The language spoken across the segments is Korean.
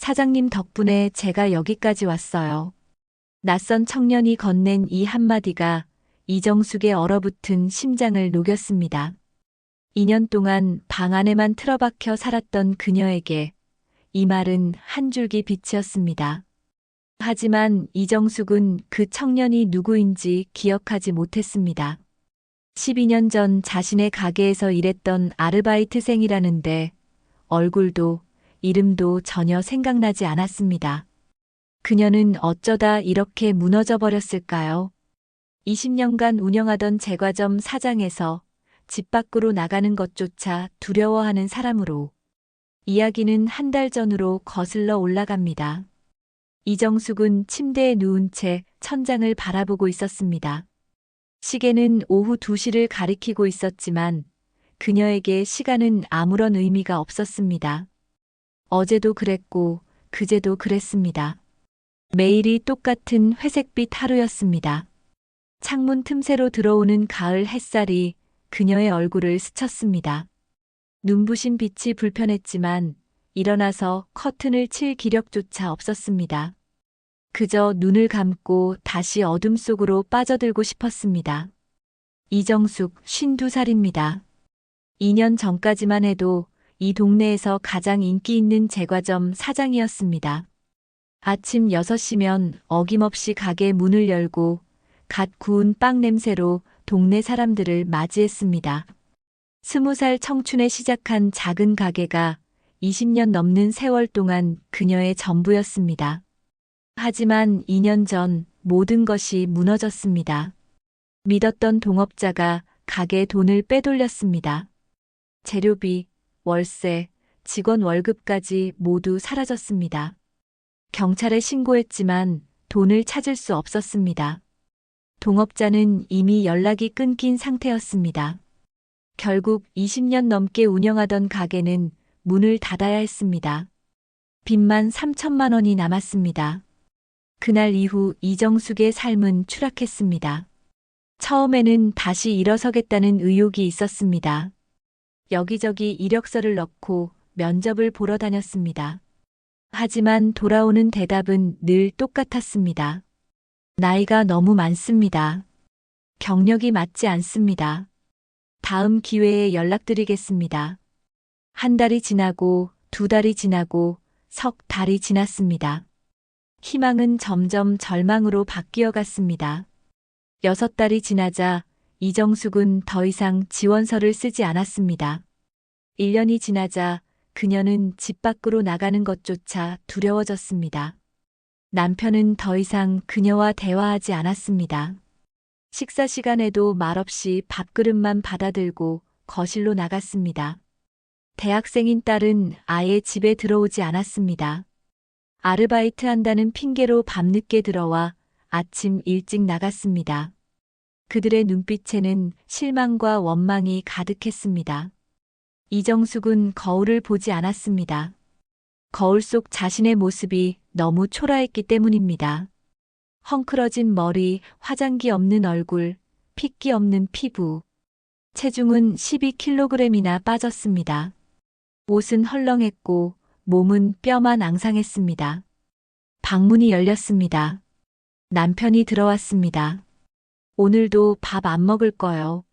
사장님 덕분에 제가 여기까지 왔어요. 낯선 청년이 건넨 이 한마디가 이정숙의 얼어붙은 심장을 녹였습니다. 2년 동안 방 안에만 틀어박혀 살았던 그녀에게 이 말은 한 줄기 빛이었습니다. 하지만 이정숙은 그 청년이 누구인지 기억하지 못했습니다. 12년 전 자신의 가게에서 일했던 아르바이트생이라는데 얼굴도 이름도 전혀 생각나지 않았습니다. 그녀는 어쩌다 이렇게 무너져 버렸을까요? 20년간 운영하던 제과점 사장에서 집 밖으로 나가는 것조차 두려워하는 사람으로 이야기는 한 달 전으로 거슬러 올라갑니다. 이정숙은 침대에 누운 채 천장을 바라보고 있었습니다. 시계는 오후 2시를 가리키고 있었지만 그녀에게 시간은 아무런 의미가 없었습니다. 어제도 그랬고 그제도 그랬습니다. 매일이 똑같은 회색빛 하루였습니다. 창문 틈새로 들어오는 가을 햇살이 그녀의 얼굴을 스쳤습니다. 눈부신 빛이 불편했지만 일어나서 커튼을 칠 기력조차 없었습니다. 그저 눈을 감고 다시 어둠 속으로 빠져들고 싶었습니다. 이정숙 52살입니다. 2년 전까지만 해도 이 동네에서 가장 인기 있는 제과점 사장이었습니다. 아침 6시면 어김없이 가게 문을 열고 갓 구운 빵 냄새로 동네 사람들을 맞이했습니다. 20살 청춘에 시작한 작은 가게가 20년 넘는 세월 동안 그녀의 전부였습니다. 하지만 2년 전 모든 것이 무너졌습니다. 믿었던 동업자가 가게 돈을 빼돌렸습니다. 재료비, 월세, 직원 월급까지 모두 사라졌습니다. 경찰에 신고했지만 돈을 찾을 수 없었습니다. 동업자는 이미 연락이 끊긴 상태였습니다. 결국 20년 넘게 운영하던 가게는 문을 닫아야 했습니다. 빚만 3천만 원이 남았습니다. 그날 이후 이정숙의 삶은 추락했습니다. 처음에는 다시 일어서겠다는 의욕이 있었습니다. 여기저기 이력서를 넣고 면접을 보러 다녔습니다. 하지만 돌아오는 대답은 늘 똑같았습니다. 나이가 너무 많습니다. 경력이 맞지 않습니다. 다음 기회에 연락드리겠습니다. 한 달이 지나고 2달이 지나고 석 달이 지났습니다. 희망은 점점 절망으로 바뀌어 갔습니다. 6달이 지나자 이정숙은 더 이상 지원서를 쓰지 않았습니다. 1년이 지나자 그녀는 집 밖으로 나가는 것조차 두려워졌습니다. 남편은 더 이상 그녀와 대화하지 않았습니다. 식사 시간에도 말없이 밥그릇만 받아들고 거실로 나갔습니다. 대학생인 딸은 아예 집에 들어오지 않았습니다. 아르바이트 한다는 핑계로 밤늦게 들어와 아침 일찍 나갔습니다. 그들의 눈빛에는 실망과 원망이 가득했습니다. 이정숙은 거울을 보지 않았습니다. 거울 속 자신의 모습이 너무 초라했기 때문입니다. 헝클어진 머리, 화장기 없는 얼굴, 핏기 없는 피부. 체중은 12kg이나 빠졌습니다. 옷은 헐렁했고 몸은 뼈만 앙상했습니다. 방문이 열렸습니다. 남편이 들어왔습니다. 오늘도 밥 안 먹을 거요.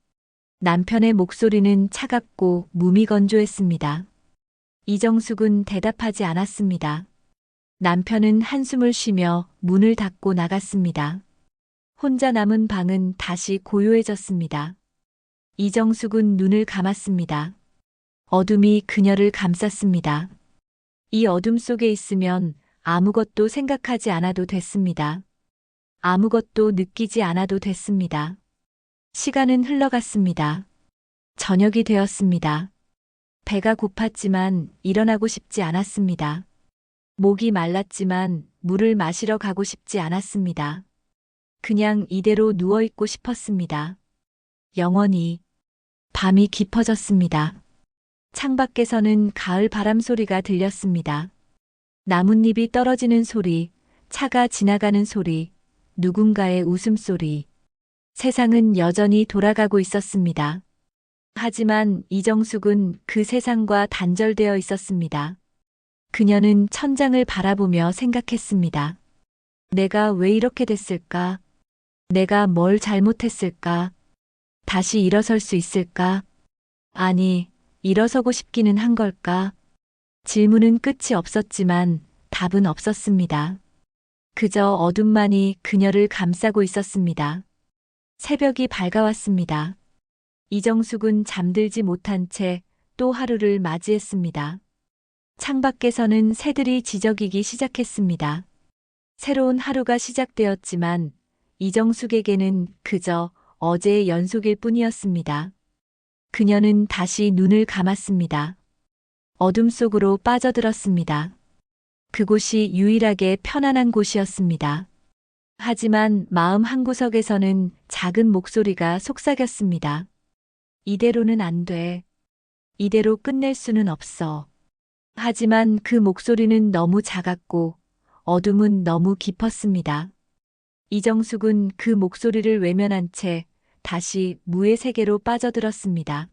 남편의 목소리는 차갑고 무미건조했습니다. 이정숙은 대답하지 않았습니다. 남편은 한숨을 쉬며 문을 닫고 나갔습니다. 혼자 남은 방은 다시 고요해졌습니다. 이정숙은 눈을 감았습니다. 어둠이 그녀를 감쌌습니다. 이 어둠 속에 있으면 아무것도 생각하지 않아도 됐습니다. 아무것도 느끼지 않아도 됐습니다. 시간은 흘러갔습니다. 저녁이 되었습니다. 배가 고팠지만 일어나고 싶지 않았습니다. 목이 말랐지만 물을 마시러 가고 싶지 않았습니다. 그냥 이대로 누워있고 싶었습니다. 영원히. 밤이 깊어졌습니다. 창밖에서는 가을 바람 소리가 들렸습니다. 나뭇잎이 떨어지는 소리, 차가 지나가는 소리, 누군가의 웃음소리. 세상은 여전히 돌아가고 있었습니다. 하지만 이정숙은 그 세상과 단절되어 있었습니다. 그녀는 천장을 바라보며 생각했습니다. 내가 왜 이렇게 됐을까? 내가 뭘 잘못했을까? 다시 일어설 수 있을까? 아니, 일어서고 싶기는 한 걸까? 질문은 끝이 없었지만 답은 없었습니다. 그저 어둠만이 그녀를 감싸고 있었습니다. 새벽이 밝아왔습니다. 이정숙은 잠들지 못한 채 또 하루를 맞이했습니다. 창밖에서는 새들이 지저귀기 시작했습니다. 새로운 하루가 시작되었지만 이정숙에게는 그저 어제의 연속일 뿐이었습니다. 그녀는 다시 눈을 감았습니다. 어둠 속으로 빠져들었습니다. 그곳이 유일하게 편안한 곳이었습니다. 하지만 마음 한구석에서는 작은 목소리가 속삭였습니다. 이대로는 안 돼. 이대로 끝낼 수는 없어. 하지만 그 목소리는 너무 작았고 어둠은 너무 깊었습니다. 이정숙은 그 목소리를 외면한 채 다시 무의 세계로 빠져들었습니다.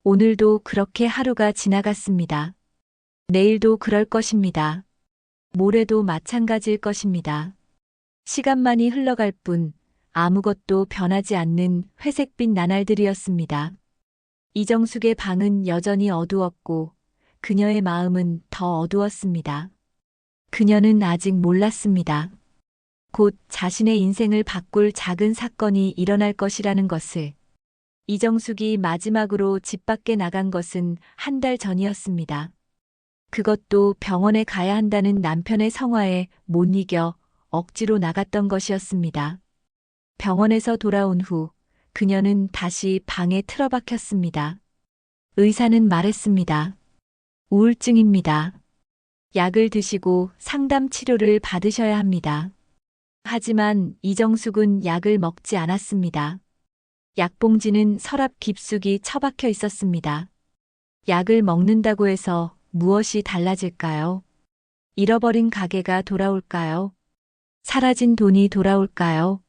오늘도 그렇게 하루가 지나갔습니다. 내일도 그럴 것입니다. 모레도 마찬가지일 것입니다. 시간만이 흘러갈 뿐 아무것도 변하지 않는 회색빛 나날들이었습니다. 이정숙의 방은 여전히 어두웠고 그녀의 마음은 더 어두웠습니다. 그녀는 아직 몰랐습니다. 곧 자신의 인생을 바꿀 작은 사건이 일어날 것이라는 것을. 이정숙이 마지막으로 집 밖에 나간 것은 한 달 전이었습니다. 그것도 병원에 가야 한다는 남편의 성화에 못 이겨 억지로 나갔던 것이었습니다. 병원에서 돌아온 후 그녀는 다시 방에 틀어박혔습니다. 의사는 말했습니다. 우울증입니다. 약을 드시고 상담 치료를 받으셔야 합니다. 하지만 이정숙은 약을 먹지 않았습니다. 약봉지는 서랍 깊숙이 처박혀 있었습니다. 약을 먹는다고 해서 무엇이 달라질까요? 잃어버린 가게가 돌아올까요? 사라진 돈이 돌아올까요?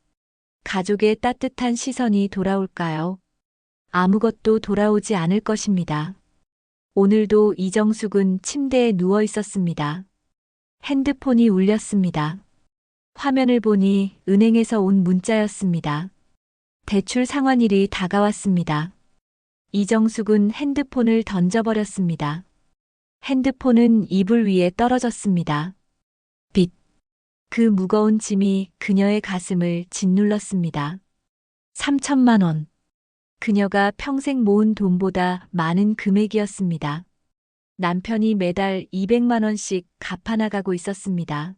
가족의 따뜻한 시선이 돌아올까요? 아무것도 돌아오지 않을 것입니다. 오늘도 이정숙은 침대에 누워 있었습니다. 핸드폰이 울렸습니다. 화면을 보니 은행에서 온 문자였습니다. 대출 상환일이 다가왔습니다. 이정숙은 핸드폰을 던져버렸습니다. 핸드폰은 이불 위에 떨어졌습니다. 빚. 그 무거운 짐이 그녀의 가슴을 짓눌렀습니다. 3천만 원. 그녀가 평생 모은 돈보다 많은 금액이었습니다. 남편이 매달 200만 원씩 갚아나가고 있었습니다.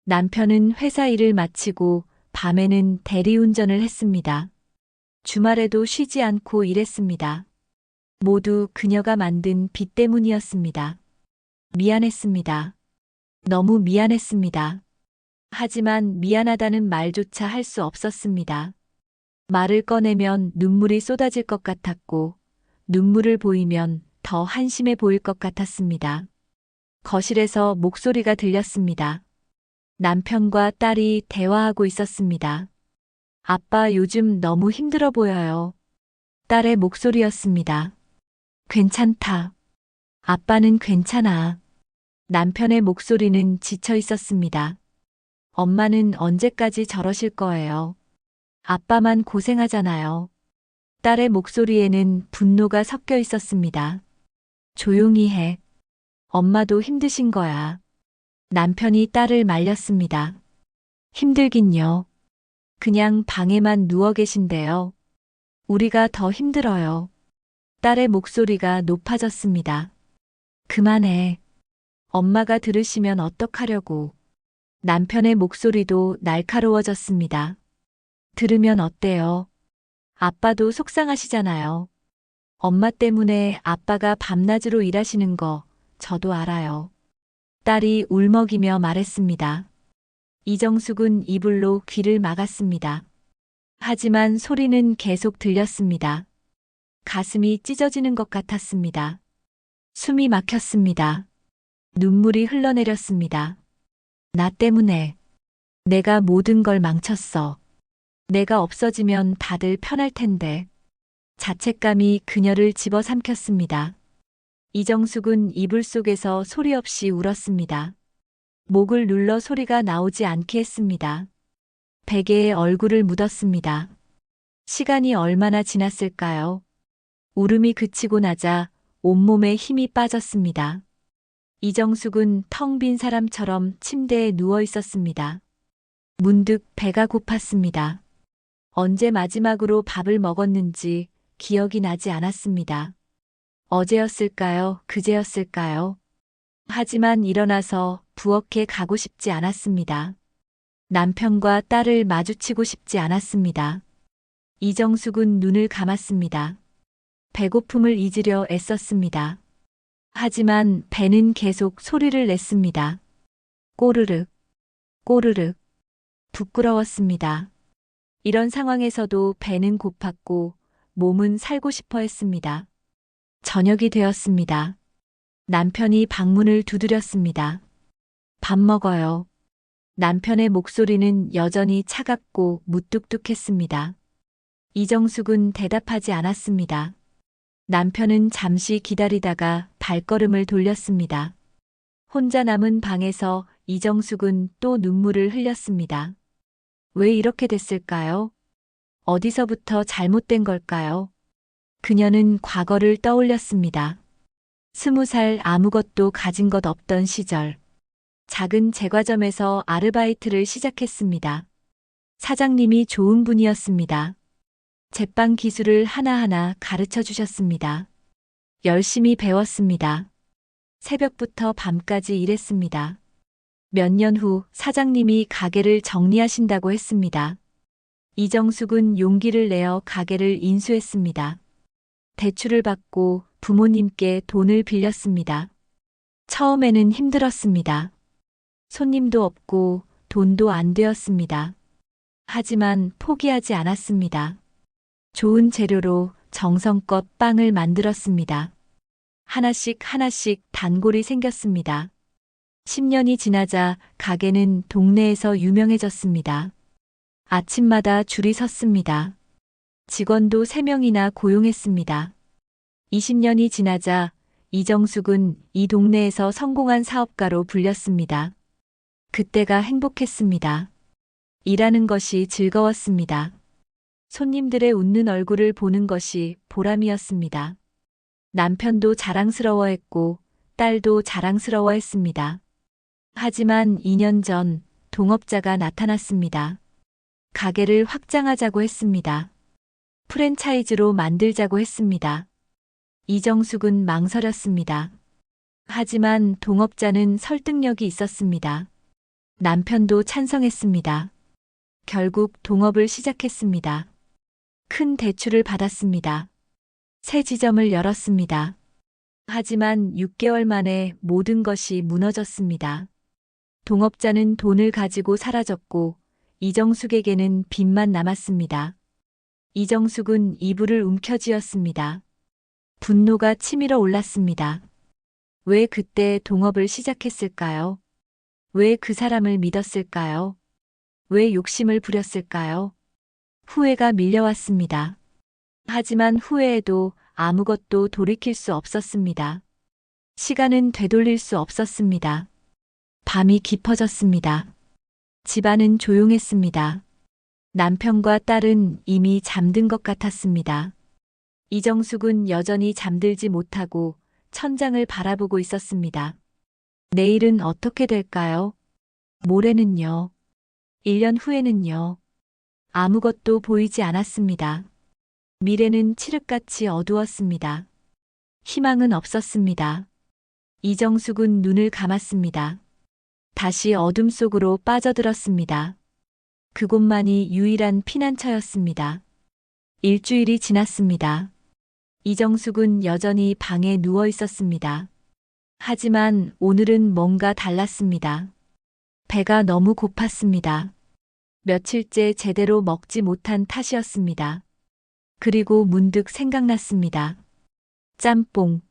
남편은 회사 일을 마치고 밤에는 대리운전을 했습니다. 주말에도 쉬지 않고 일했습니다. 모두 그녀가 만든 빚 때문이었습니다. 미안했습니다. 너무 미안했습니다. 하지만 미안하다는 말조차 할 수 없었습니다. 말을 꺼내면 눈물이 쏟아질 것 같았고 눈물을 보이면 더 한심해 보일 것 같았습니다. 거실에서 목소리가 들렸습니다. 남편과 딸이 대화하고 있었습니다. 아빠 요즘 너무 힘들어 보여요. 딸의 목소리였습니다. 괜찮다. 아빠는 괜찮아. 남편의 목소리는 지쳐 있었습니다. 엄마는 언제까지 저러실 거예요? 아빠만 고생하잖아요. 딸의 목소리에는 분노가 섞여 있었습니다. 조용히 해. 엄마도 힘드신 거야. 남편이 딸을 말렸습니다. 힘들긴요. 그냥 방에만 누워 계신데요. 우리가 더 힘들어요. 딸의 목소리가 높아졌습니다. 그만해. 엄마가 들으시면 어떡하려고. 남편의 목소리도 날카로워졌습니다. 들으면 어때요? 아빠도 속상하시잖아요. 엄마 때문에 아빠가 밤낮으로 일하시는 거 저도 알아요. 딸이 울먹이며 말했습니다. 이정숙은 이불로 귀를 막았습니다. 하지만 소리는 계속 들렸습니다. 가슴이 찢어지는 것 같았습니다. 숨이 막혔습니다. 눈물이 흘러내렸습니다. 나 때문에. 내가 모든 걸 망쳤어. 내가 없어지면 다들 편할 텐데. 자책감이 그녀를 집어삼켰습니다. 이정숙은 이불 속에서 소리 없이 울었습니다. 목을 눌러 소리가 나오지 않게 했습니다. 베개에 얼굴을 묻었습니다. 시간이 얼마나 지났을까요? 울음이 그치고 나자 온몸에 힘이 빠졌습니다. 이정숙은 텅 빈 사람처럼 침대에 누워 있었습니다. 문득 배가 고팠습니다. 언제 마지막으로 밥을 먹었는지 기억이 나지 않았습니다. 어제였을까요? 그제였을까요? 하지만 일어나서 부엌에 가고 싶지 않았습니다. 남편과 딸을 마주치고 싶지 않았습니다. 이정숙은 눈을 감았습니다. 배고픔을 잊으려 애썼습니다. 하지만 배는 계속 소리를 냈습니다. 꼬르륵, 꼬르륵. 부끄러웠습니다. 이런 상황에서도 배는 고팠고 몸은 살고 싶어 했습니다. 저녁이 되었습니다. 남편이 방문을 두드렸습니다. 밥 먹어요. 남편의 목소리는 여전히 차갑고 무뚝뚝했습니다. 이정숙은 대답하지 않았습니다. 남편은 잠시 기다리다가 발걸음을 돌렸습니다. 혼자 남은 방에서 이정숙은 또 눈물을 흘렸습니다. 왜 이렇게 됐을까요? 어디서부터 잘못된 걸까요? 그녀는 과거를 떠올렸습니다. 20살 아무것도 가진 것 없던 시절. 작은 제과점에서 아르바이트를 시작했습니다. 사장님이 좋은 분이었습니다. 제빵 기술을 하나하나 가르쳐 주셨습니다. 열심히 배웠습니다. 새벽부터 밤까지 일했습니다. 몇 년 후 사장님이 가게를 정리하신다고 했습니다. 이정숙은 용기를 내어 가게를 인수했습니다. 대출을 받고 부모님께 돈을 빌렸습니다. 처음에는 힘들었습니다. 손님도 없고 돈도 안 되었습니다. 하지만 포기하지 않았습니다. 좋은 재료로 정성껏 빵을 만들었습니다. 하나씩 하나씩 단골이 생겼습니다. 10년이 지나자 가게는 동네에서 유명해졌습니다. 아침마다 줄이 섰습니다. 직원도 3명이나 고용했습니다. 20년이 지나자 이정숙은 이 동네에서 성공한 사업가로 불렸습니다. 그때가 행복했습니다. 일하는 것이 즐거웠습니다. 손님들의 웃는 얼굴을 보는 것이 보람이었습니다. 남편도 자랑스러워했고 딸도 자랑스러워했습니다. 하지만 2년 전 동업자가 나타났습니다. 가게를 확장하자고 했습니다. 프랜차이즈로 만들자고 했습니다. 이정숙은 망설였습니다. 하지만 동업자는 설득력이 있었습니다. 남편도 찬성했습니다. 결국 동업을 시작했습니다. 큰 대출을 받았습니다. 새 지점을 열었습니다. 하지만 6개월 만에 모든 것이 무너졌습니다. 동업자는 돈을 가지고 사라졌고 이정숙에게는 빚만 남았습니다. 이정숙은 이불을 움켜쥐었습니다. 분노가 치밀어 올랐습니다. 왜 그때 동업을 시작했을까요? 왜 그 사람을 믿었을까요? 왜 욕심을 부렸을까요? 후회가 밀려왔습니다. 하지만 후회에도 아무것도 돌이킬 수 없었습니다. 시간은 되돌릴 수 없었습니다. 밤이 깊어졌습니다. 집안은 조용했습니다. 남편과 딸은 이미 잠든 것 같았습니다. 이정숙은 여전히 잠들지 못하고 천장을 바라보고 있었습니다. 내일은 어떻게 될까요? 모레는요? 1년 후에는요? 아무것도 보이지 않았습니다. 미래는 칠흑같이 어두웠습니다. 희망은 없었습니다. 이정숙은 눈을 감았습니다. 다시 어둠 속으로 빠져들었습니다. 그곳만이 유일한 피난처였습니다. 일주일이 지났습니다. 이정숙은 여전히 방에 누워 있었습니다. 하지만 오늘은 뭔가 달랐습니다. 배가 너무 고팠습니다. 며칠째 제대로 먹지 못한 탓이었습니다. 그리고 문득 생각났습니다. 짬뽕.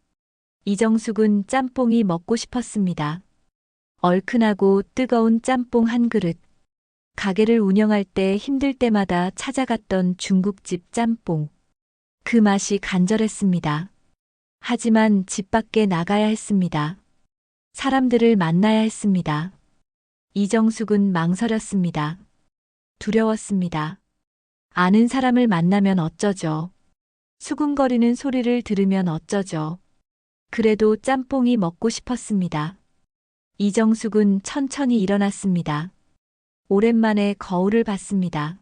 이정숙은 짬뽕이 먹고 싶었습니다. 얼큰하고 뜨거운 짬뽕 한 그릇. 가게를 운영할 때 힘들 때마다 찾아갔던 중국집 짬뽕. 그 맛이 간절했습니다. 하지만 집 밖에 나가야 했습니다. 사람들을 만나야 했습니다. 이정숙은 망설였습니다. 두려웠습니다. 아는 사람을 만나면 어쩌죠? 수군거리는 소리를 들으면 어쩌죠? 그래도 짬뽕이 먹고 싶었습니다. 이정숙은 천천히 일어났습니다. 오랜만에 거울을 봤습니다.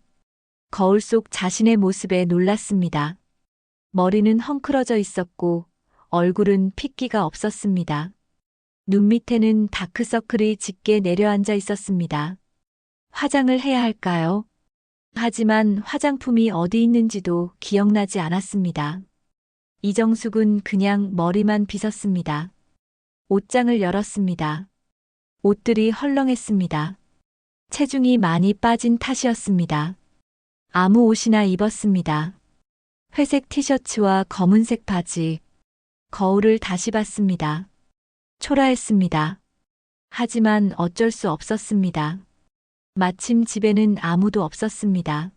거울 속 자신의 모습에 놀랐습니다. 머리는 헝클어져 있었고 얼굴은 핏기가 없었습니다. 눈 밑에는 다크서클이 짙게 내려앉아 있었습니다. 화장을 해야 할까요? 하지만 화장품이 어디 있는지도 기억나지 않았습니다. 이정숙은 그냥 머리만 빗었습니다. 옷장을 열었습니다. 옷들이 헐렁했습니다. 체중이 많이 빠진 탓이었습니다. 아무 옷이나 입었습니다. 회색 티셔츠와 검은색 바지. 거울을 다시 봤습니다. 초라했습니다. 하지만 어쩔 수 없었습니다. 마침 집에는 아무도 없었습니다.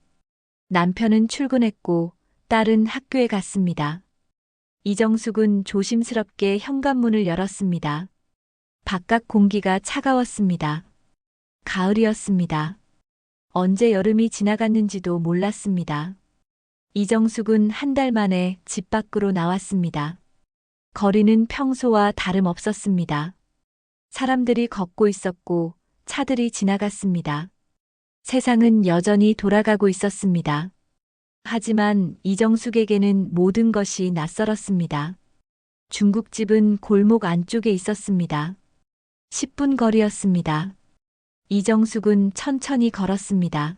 남편은 출근했고 딸은 학교에 갔습니다. 이정숙은 조심스럽게 현관문을 열었습니다. 바깥 공기가 차가웠습니다. 가을이었습니다. 언제 여름이 지나갔는지도 몰랐습니다. 이정숙은 한 달 만에 집 밖으로 나왔습니다. 거리는 평소와 다름없었습니다. 사람들이 걷고 있었고 차들이 지나갔습니다. 세상은 여전히 돌아가고 있었습니다. 하지만 이정숙에게는 모든 것이 낯설었습니다. 중국집은 골목 안쪽에 있었습니다. 10분 거리였습니다. 이정숙은 천천히 걸었습니다.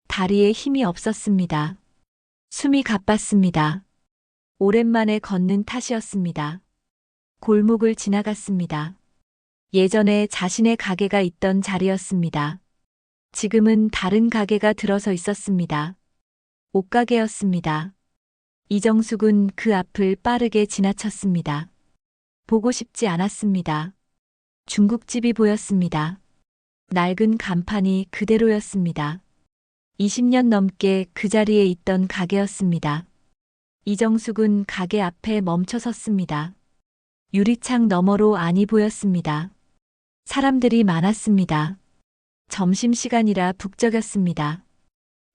다리에 힘이 없었습니다. 숨이 가빴습니다. 오랜만에 걷는 탓이었습니다. 골목을 지나갔습니다. 예전에 자신의 가게가 있던 자리였습니다. 지금은 다른 가게가 들어서 있었습니다. 옷가게였습니다. 이정숙은 그 앞을 빠르게 지나쳤습니다. 보고 싶지 않았습니다. 중국집이 보였습니다. 낡은 간판이 그대로였습니다. 20년 넘게 그 자리에 있던 가게였습니다. 이정숙은 가게 앞에 멈춰 섰습니다. 유리창 너머로 안이 보였습니다. 사람들이 많았습니다. 점심시간이라 북적였습니다.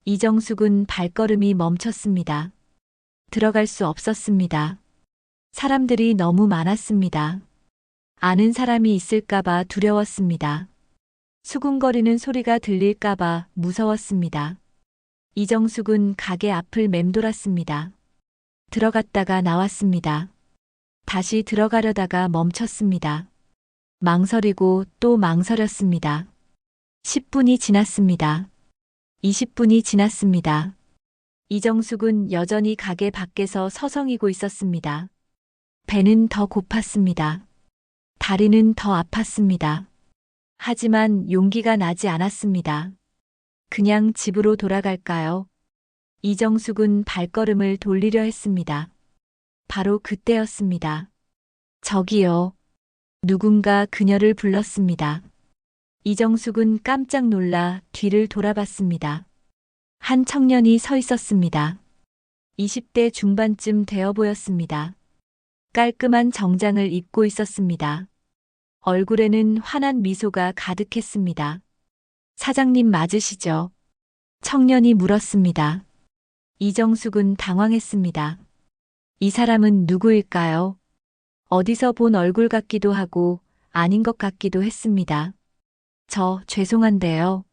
이정숙은 발걸음이 멈췄습니다. 들어갈 수 없었습니다. 사람들이 너무 많았습니다. 아는 사람이 있을까봐 두려웠습니다. 수군거리는 소리가 들릴까봐 무서웠습니다. 이정숙은 가게 앞을 맴돌았습니다. 들어갔다가 나왔습니다. 다시 들어가려다가 멈췄습니다. 망설이고 또 망설였습니다. 10분이 지났습니다. 20분이 지났습니다. 이정숙은 여전히 가게 밖에서 서성이고 있었습니다. 배는 더 고팠습니다. 다리는 더 아팠습니다. 하지만 용기가 나지 않았습니다. 그냥 집으로 돌아갈까요? 이정숙은 발걸음을 돌리려 했습니다. 바로 그때였습니다. 저기요. 누군가 그녀를 불렀습니다. 이정숙은 깜짝 놀라 뒤를 돌아봤습니다. 한 청년이 서 있었습니다. 20대 중반쯤 되어 보였습니다. 깔끔한 정장을 입고 있었습니다. 얼굴에는 환한 미소가 가득했습니다. 사장님 맞으시죠? 청년이 물었습니다. 이정숙은 당황했습니다. 이 사람은 누구일까요? 어디서 본 얼굴 같기도 하고 아닌 것 같기도 했습니다. 저 죄송한데요.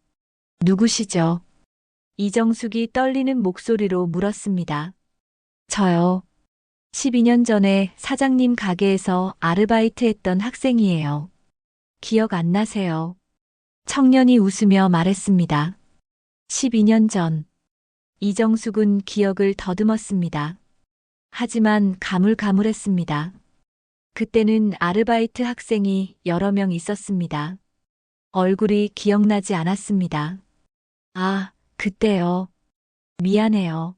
누구시죠? 이정숙이 떨리는 목소리로 물었습니다. 저요. 12년 전에 사장님 가게에서 아르바이트했던 학생이에요. 기억 안 나세요? 청년이 웃으며 말했습니다. 12년 전. 이정숙은 기억을 더듬었습니다. 하지만 가물가물했습니다. 그때는 아르바이트 학생이 여러 명 있었습니다. 얼굴이 기억나지 않았습니다. 아, 그때요. 미안해요.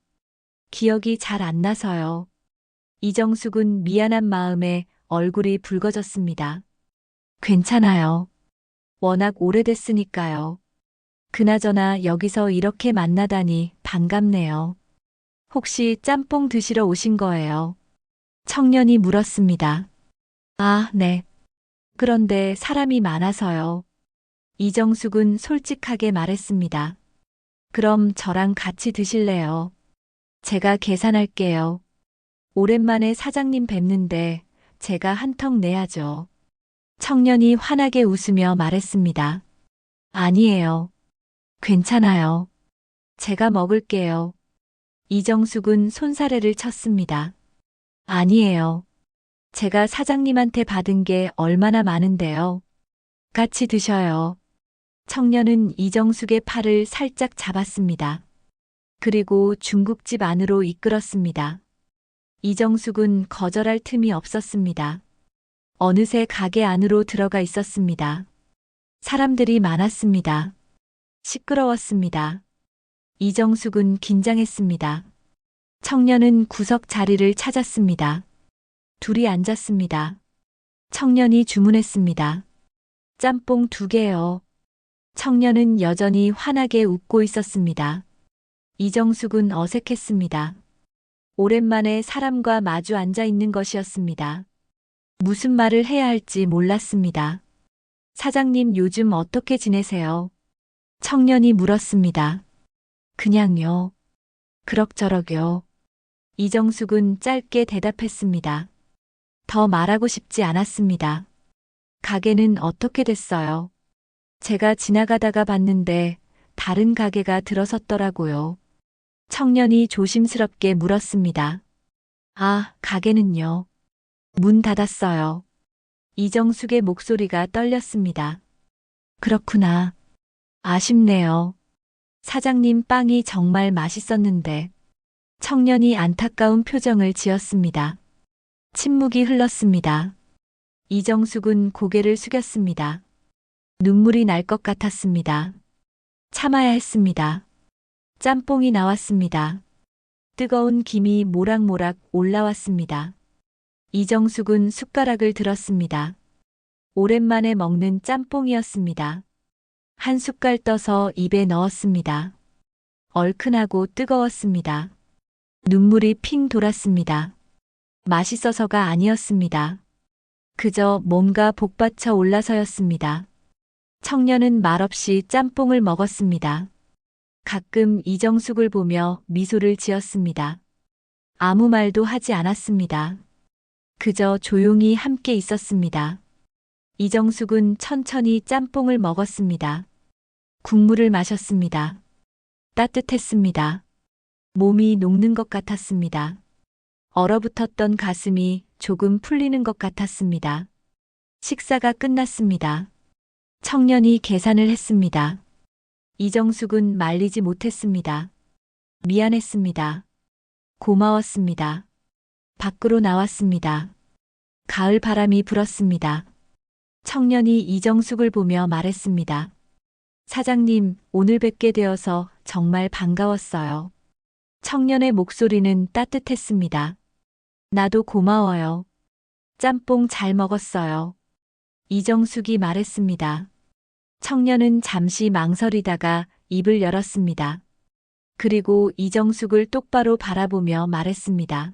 기억이 잘 안 나서요. 이정숙은 미안한 마음에 얼굴이 붉어졌습니다. 괜찮아요. 워낙 오래됐으니까요. 그나저나 여기서 이렇게 만나다니 반갑네요. 혹시 짬뽕 드시러 오신 거예요? 청년이 물었습니다. 아, 네. 그런데 사람이 많아서요. 이정숙은 솔직하게 말했습니다. 그럼 저랑 같이 드실래요? 제가 계산할게요. 오랜만에 사장님 뵙는데 제가 한턱 내야죠. 청년이 환하게 웃으며 말했습니다. 아니에요. 괜찮아요. 제가 먹을게요. 이정숙은 손사래를 쳤습니다. 아니에요. 제가 사장님한테 받은 게 얼마나 많은데요. 같이 드셔요. 청년은 이정숙의 팔을 살짝 잡았습니다. 그리고 중국집 안으로 이끌었습니다. 이정숙은 거절할 틈이 없었습니다. 어느새 가게 안으로 들어가 있었습니다. 사람들이 많았습니다. 시끄러웠습니다. 이정숙은 긴장했습니다. 청년은 구석 자리를 찾았습니다. 둘이 앉았습니다. 청년이 주문했습니다. 짬뽕 2개요. 청년은 여전히 환하게 웃고 있었습니다. 이정숙은 어색했습니다. 오랜만에 사람과 마주 앉아 있는 것이었습니다. 무슨 말을 해야 할지 몰랐습니다. 사장님 요즘 어떻게 지내세요? 청년이 물었습니다. 그냥요. 그럭저럭요. 이정숙은 짧게 대답했습니다. 더 말하고 싶지 않았습니다. 가게는 어떻게 됐어요? 제가 지나가다가 봤는데 다른 가게가 들어섰더라고요. 청년이 조심스럽게 물었습니다. 아, 가게는요? 문 닫았어요. 이정숙의 목소리가 떨렸습니다. 그렇구나. 아쉽네요. 사장님 빵이 정말 맛있었는데. 청년이 안타까운 표정을 지었습니다. 침묵이 흘렀습니다. 이정숙은 고개를 숙였습니다. 눈물이 날 것 같았습니다. 참아야 했습니다. 짬뽕이 나왔습니다. 뜨거운 김이 모락모락 올라왔습니다. 이정숙은 숟가락을 들었습니다. 오랜만에 먹는 짬뽕이었습니다. 한 숟갈 떠서 입에 넣었습니다. 얼큰하고 뜨거웠습니다. 눈물이 핑 돌았습니다. 맛있어서가 아니었습니다. 그저 몸과 복받쳐 올라서였습니다. 청년은 말없이 짬뽕을 먹었습니다. 가끔 이정숙을 보며 미소를 지었습니다. 아무 말도 하지 않았습니다. 그저 조용히 함께 있었습니다. 이정숙은 천천히 짬뽕을 먹었습니다. 국물을 마셨습니다. 따뜻했습니다. 몸이 녹는 것 같았습니다. 얼어붙었던 가슴이 조금 풀리는 것 같았습니다. 식사가 끝났습니다. 청년이 계산을 했습니다. 이정숙은 말리지 못했습니다. 미안했습니다. 고마웠습니다. 밖으로 나왔습니다. 가을 바람이 불었습니다. 청년이 이정숙을 보며 말했습니다. 사장님, 오늘 뵙게 되어서 정말 반가웠어요. 청년의 목소리는 따뜻했습니다. 나도 고마워요. 짬뽕 잘 먹었어요. 이정숙이 말했습니다. 청년은 잠시 망설이다가 입을 열었습니다. 그리고 이정숙을 똑바로 바라보며 말했습니다.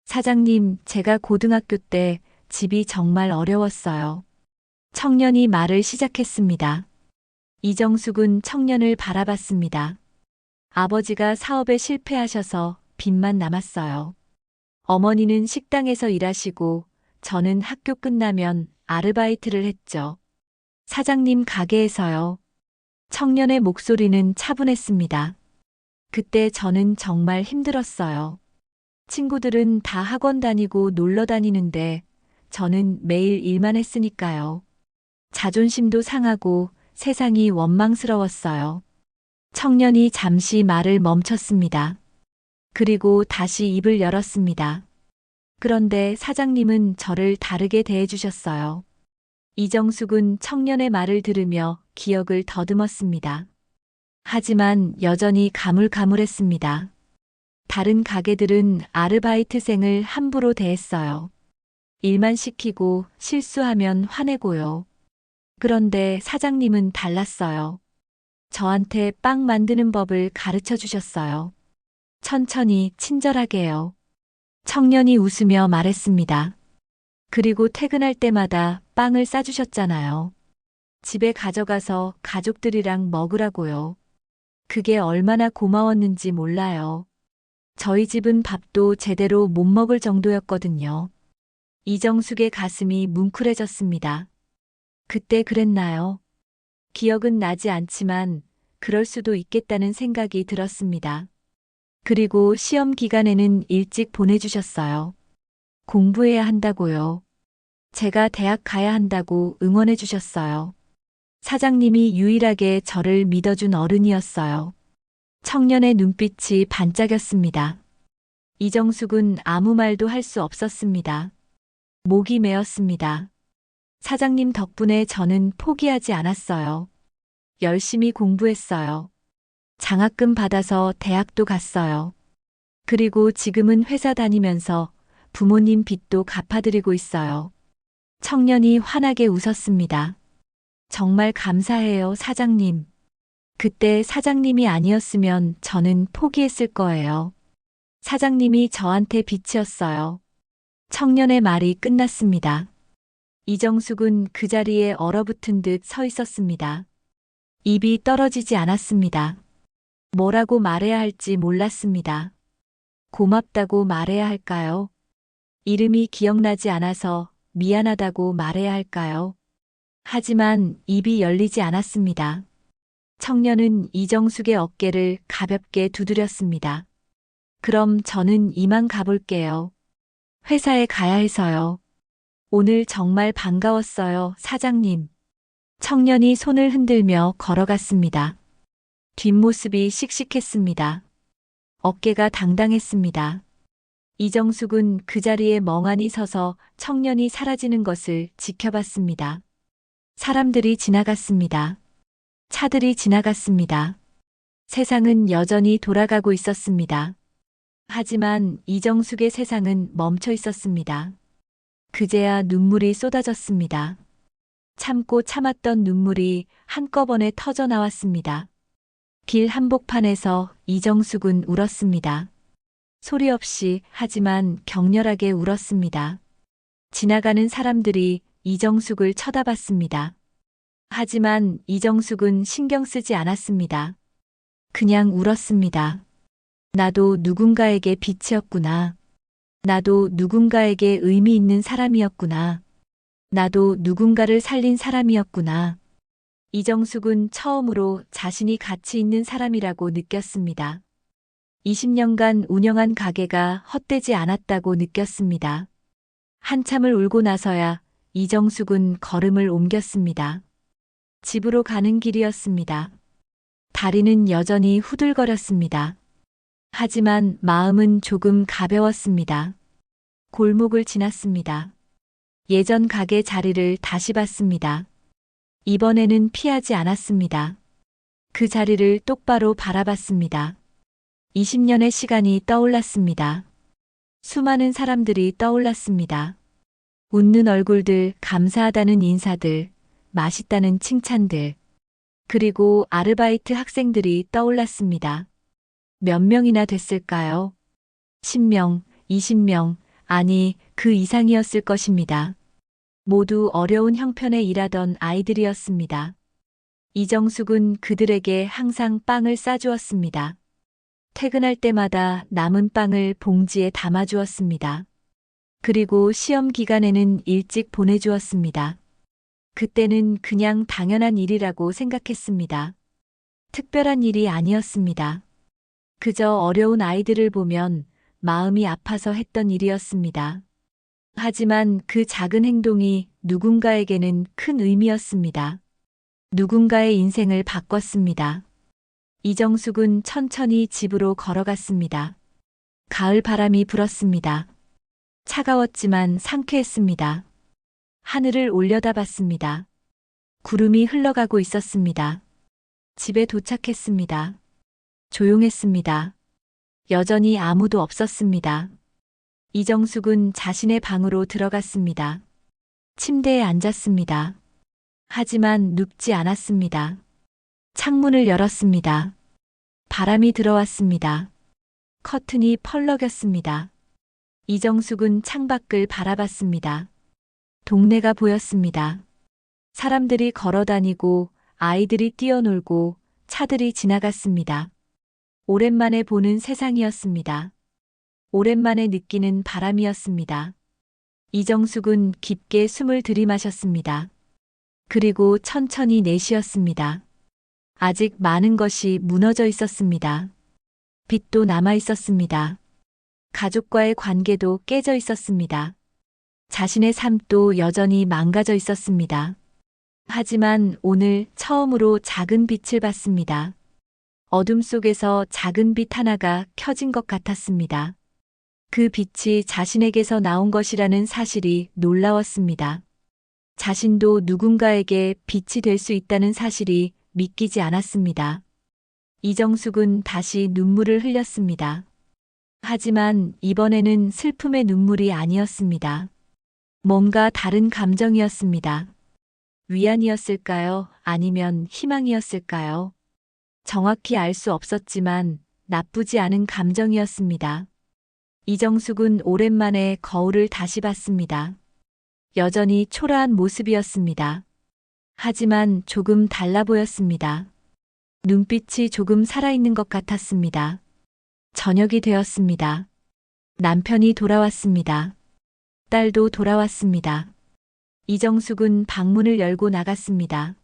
사장님, 제가 고등학교 때 집이 정말 어려웠어요. 청년이 말을 시작했습니다. 이정숙은 청년을 바라봤습니다. 아버지가 사업에 실패하셔서 빚만 남았어요. 어머니는 식당에서 일하시고 저는 학교 끝나면 아르바이트를 했죠. 사장님 가게에서요. 청년의 목소리는 차분했습니다. 그때 저는 정말 힘들었어요. 친구들은 다 학원 다니고 놀러 다니는데 저는 매일 일만 했으니까요. 자존심도 상하고 세상이 원망스러웠어요. 청년이 잠시 말을 멈췄습니다. 그리고 다시 입을 열었습니다. 그런데 사장님은 저를 다르게 대해주셨어요. 이정숙은 청년의 말을 들으며 기억을 더듬었습니다. 하지만 여전히 가물가물했습니다. 다른 가게들은 아르바이트생을 함부로 대했어요. 일만 시키고 실수하면 화내고요. 그런데 사장님은 달랐어요. 저한테 빵 만드는 법을 가르쳐 주셨어요. 천천히 친절하게요. 청년이 웃으며 말했습니다. 그리고 퇴근할 때마다 빵을 싸주셨잖아요. 집에 가져가서 가족들이랑 먹으라고요. 그게 얼마나 고마웠는지 몰라요. 저희 집은 밥도 제대로 못 먹을 정도였거든요. 이정숙의 가슴이 뭉클해졌습니다. 그때 그랬나요? 기억은 나지 않지만 그럴 수도 있겠다는 생각이 들었습니다. 그리고 시험 기간에는 일찍 보내주셨어요. 공부해야 한다고요. 제가 대학 가야 한다고 응원해 주셨어요. 사장님이 유일하게 저를 믿어준 어른이었어요. 청년의 눈빛이 반짝였습니다. 이정숙은 아무 말도 할 수 없었습니다. 목이 메었습니다. 사장님 덕분에 저는 포기하지 않았어요. 열심히 공부했어요. 장학금 받아서 대학도 갔어요. 그리고 지금은 회사 다니면서 부모님 빚도 갚아드리고 있어요. 청년이 환하게 웃었습니다. 정말 감사해요, 사장님. 그때 사장님이 아니었으면 저는 포기했을 거예요. 사장님이 저한테 빛이었어요. 청년의 말이 끝났습니다. 이정숙은 그 자리에 얼어붙은 듯 서 있었습니다. 입이 떨어지지 않았습니다. 뭐라고 말해야 할지 몰랐습니다. 고맙다고 말해야 할까요? 이름이 기억나지 않아서 미안하다고 말해야 할까요? 하지만 입이 열리지 않았습니다. 청년은 이정숙의 어깨를 가볍게 두드렸습니다. 그럼 저는 이만 가볼게요. 회사에 가야 해서요. 오늘 정말 반가웠어요, 사장님. 청년이 손을 흔들며 걸어갔습니다. 뒷모습이 씩씩했습니다. 어깨가 당당했습니다. 이정숙은 그 자리에 멍하니 서서 청년이 사라지는 것을 지켜봤습니다. 사람들이 지나갔습니다. 차들이 지나갔습니다. 세상은 여전히 돌아가고 있었습니다. 하지만 이정숙의 세상은 멈춰 있었습니다. 그제야 눈물이 쏟아졌습니다. 참고 참았던 눈물이 한꺼번에 터져 나왔습니다. 길 한복판에서 이정숙은 울었습니다. 소리 없이 하지만 격렬하게 울었습니다. 지나가는 사람들이 이정숙을 쳐다봤습니다. 하지만 이정숙은 신경 쓰지 않았습니다. 그냥 울었습니다. 나도 누군가에게 빛이었구나. 나도 누군가에게 의미 있는 사람이었구나. 나도 누군가를 살린 사람이었구나. 이정숙은 처음으로 자신이 가치 있는 사람이라고 느꼈습니다. 20년간 운영한 가게가 헛되지 않았다고 느꼈습니다. 한참을 울고 나서야 이정숙은 걸음을 옮겼습니다. 집으로 가는 길이었습니다. 다리는 여전히 후들거렸습니다. 하지만 마음은 조금 가벼웠습니다. 골목을 지났습니다. 예전 가게 자리를 다시 봤습니다. 이번에는 피하지 않았습니다. 그 자리를 똑바로 바라봤습니다. 20년의 시간이 떠올랐습니다. 수많은 사람들이 떠올랐습니다. 웃는 얼굴들, 감사하다는 인사들, 맛있다는 칭찬들, 그리고 아르바이트 학생들이 떠올랐습니다. 몇 명이나 됐을까요? 10명, 20명, 아니, 그 이상이었을 것입니다. 모두 어려운 형편에 일하던 아이들이었습니다. 이정숙은 그들에게 항상 빵을 싸주었습니다. 퇴근할 때마다 남은 빵을 봉지에 담아주었습니다. 그리고 시험 기간에는 일찍 보내주었습니다. 그때는 그냥 당연한 일이라고 생각했습니다. 특별한 일이 아니었습니다. 그저 어려운 아이들을 보면 마음이 아파서 했던 일이었습니다. 하지만 그 작은 행동이 누군가에게는 큰 의미였습니다. 누군가의 인생을 바꿨습니다. 이정숙은 천천히 집으로 걸어갔습니다. 가을 바람이 불었습니다. 차가웠지만 상쾌했습니다. 하늘을 올려다봤습니다. 구름이 흘러가고 있었습니다. 집에 도착했습니다. 조용했습니다. 여전히 아무도 없었습니다. 이정숙은 자신의 방으로 들어갔습니다. 침대에 앉았습니다. 하지만 눕지 않았습니다. 창문을 열었습니다. 바람이 들어왔습니다. 커튼이 펄럭였습니다. 이정숙은 창밖을 바라봤습니다. 동네가 보였습니다. 사람들이 걸어다니고 아이들이 뛰어놀고 차들이 지나갔습니다. 오랜만에 보는 세상이었습니다. 오랜만에 느끼는 바람이었습니다. 이정숙은 깊게 숨을 들이마셨습니다. 그리고 천천히 내쉬었습니다. 아직 많은 것이 무너져 있었습니다. 빚도 남아 있었습니다. 가족과의 관계도 깨져 있었습니다. 자신의 삶도 여전히 망가져 있었습니다. 하지만 오늘 처음으로 작은 빛을 봤습니다. 어둠 속에서 작은 빛 하나가 켜진 것 같았습니다. 그 빛이 자신에게서 나온 것이라는 사실이 놀라웠습니다. 자신도 누군가에게 빛이 될 수 있다는 사실이 믿기지 않았습니다. 이정숙은 다시 눈물을 흘렸습니다. 하지만 이번에는 슬픔의 눈물이 아니었습니다. 뭔가 다른 감정이었습니다. 위안이었을까요? 아니면 희망이었을까요? 정확히 알 수 없었지만 나쁘지 않은 감정이었습니다. 이정숙은 오랜만에 거울을 다시 봤습니다. 여전히 초라한 모습이었습니다. 하지만 조금 달라 보였습니다. 눈빛이 조금 살아있는 것 같았습니다. 저녁이 되었습니다. 남편이 돌아왔습니다. 딸도 돌아왔습니다. 이정숙은 방문을 열고 나갔습니다.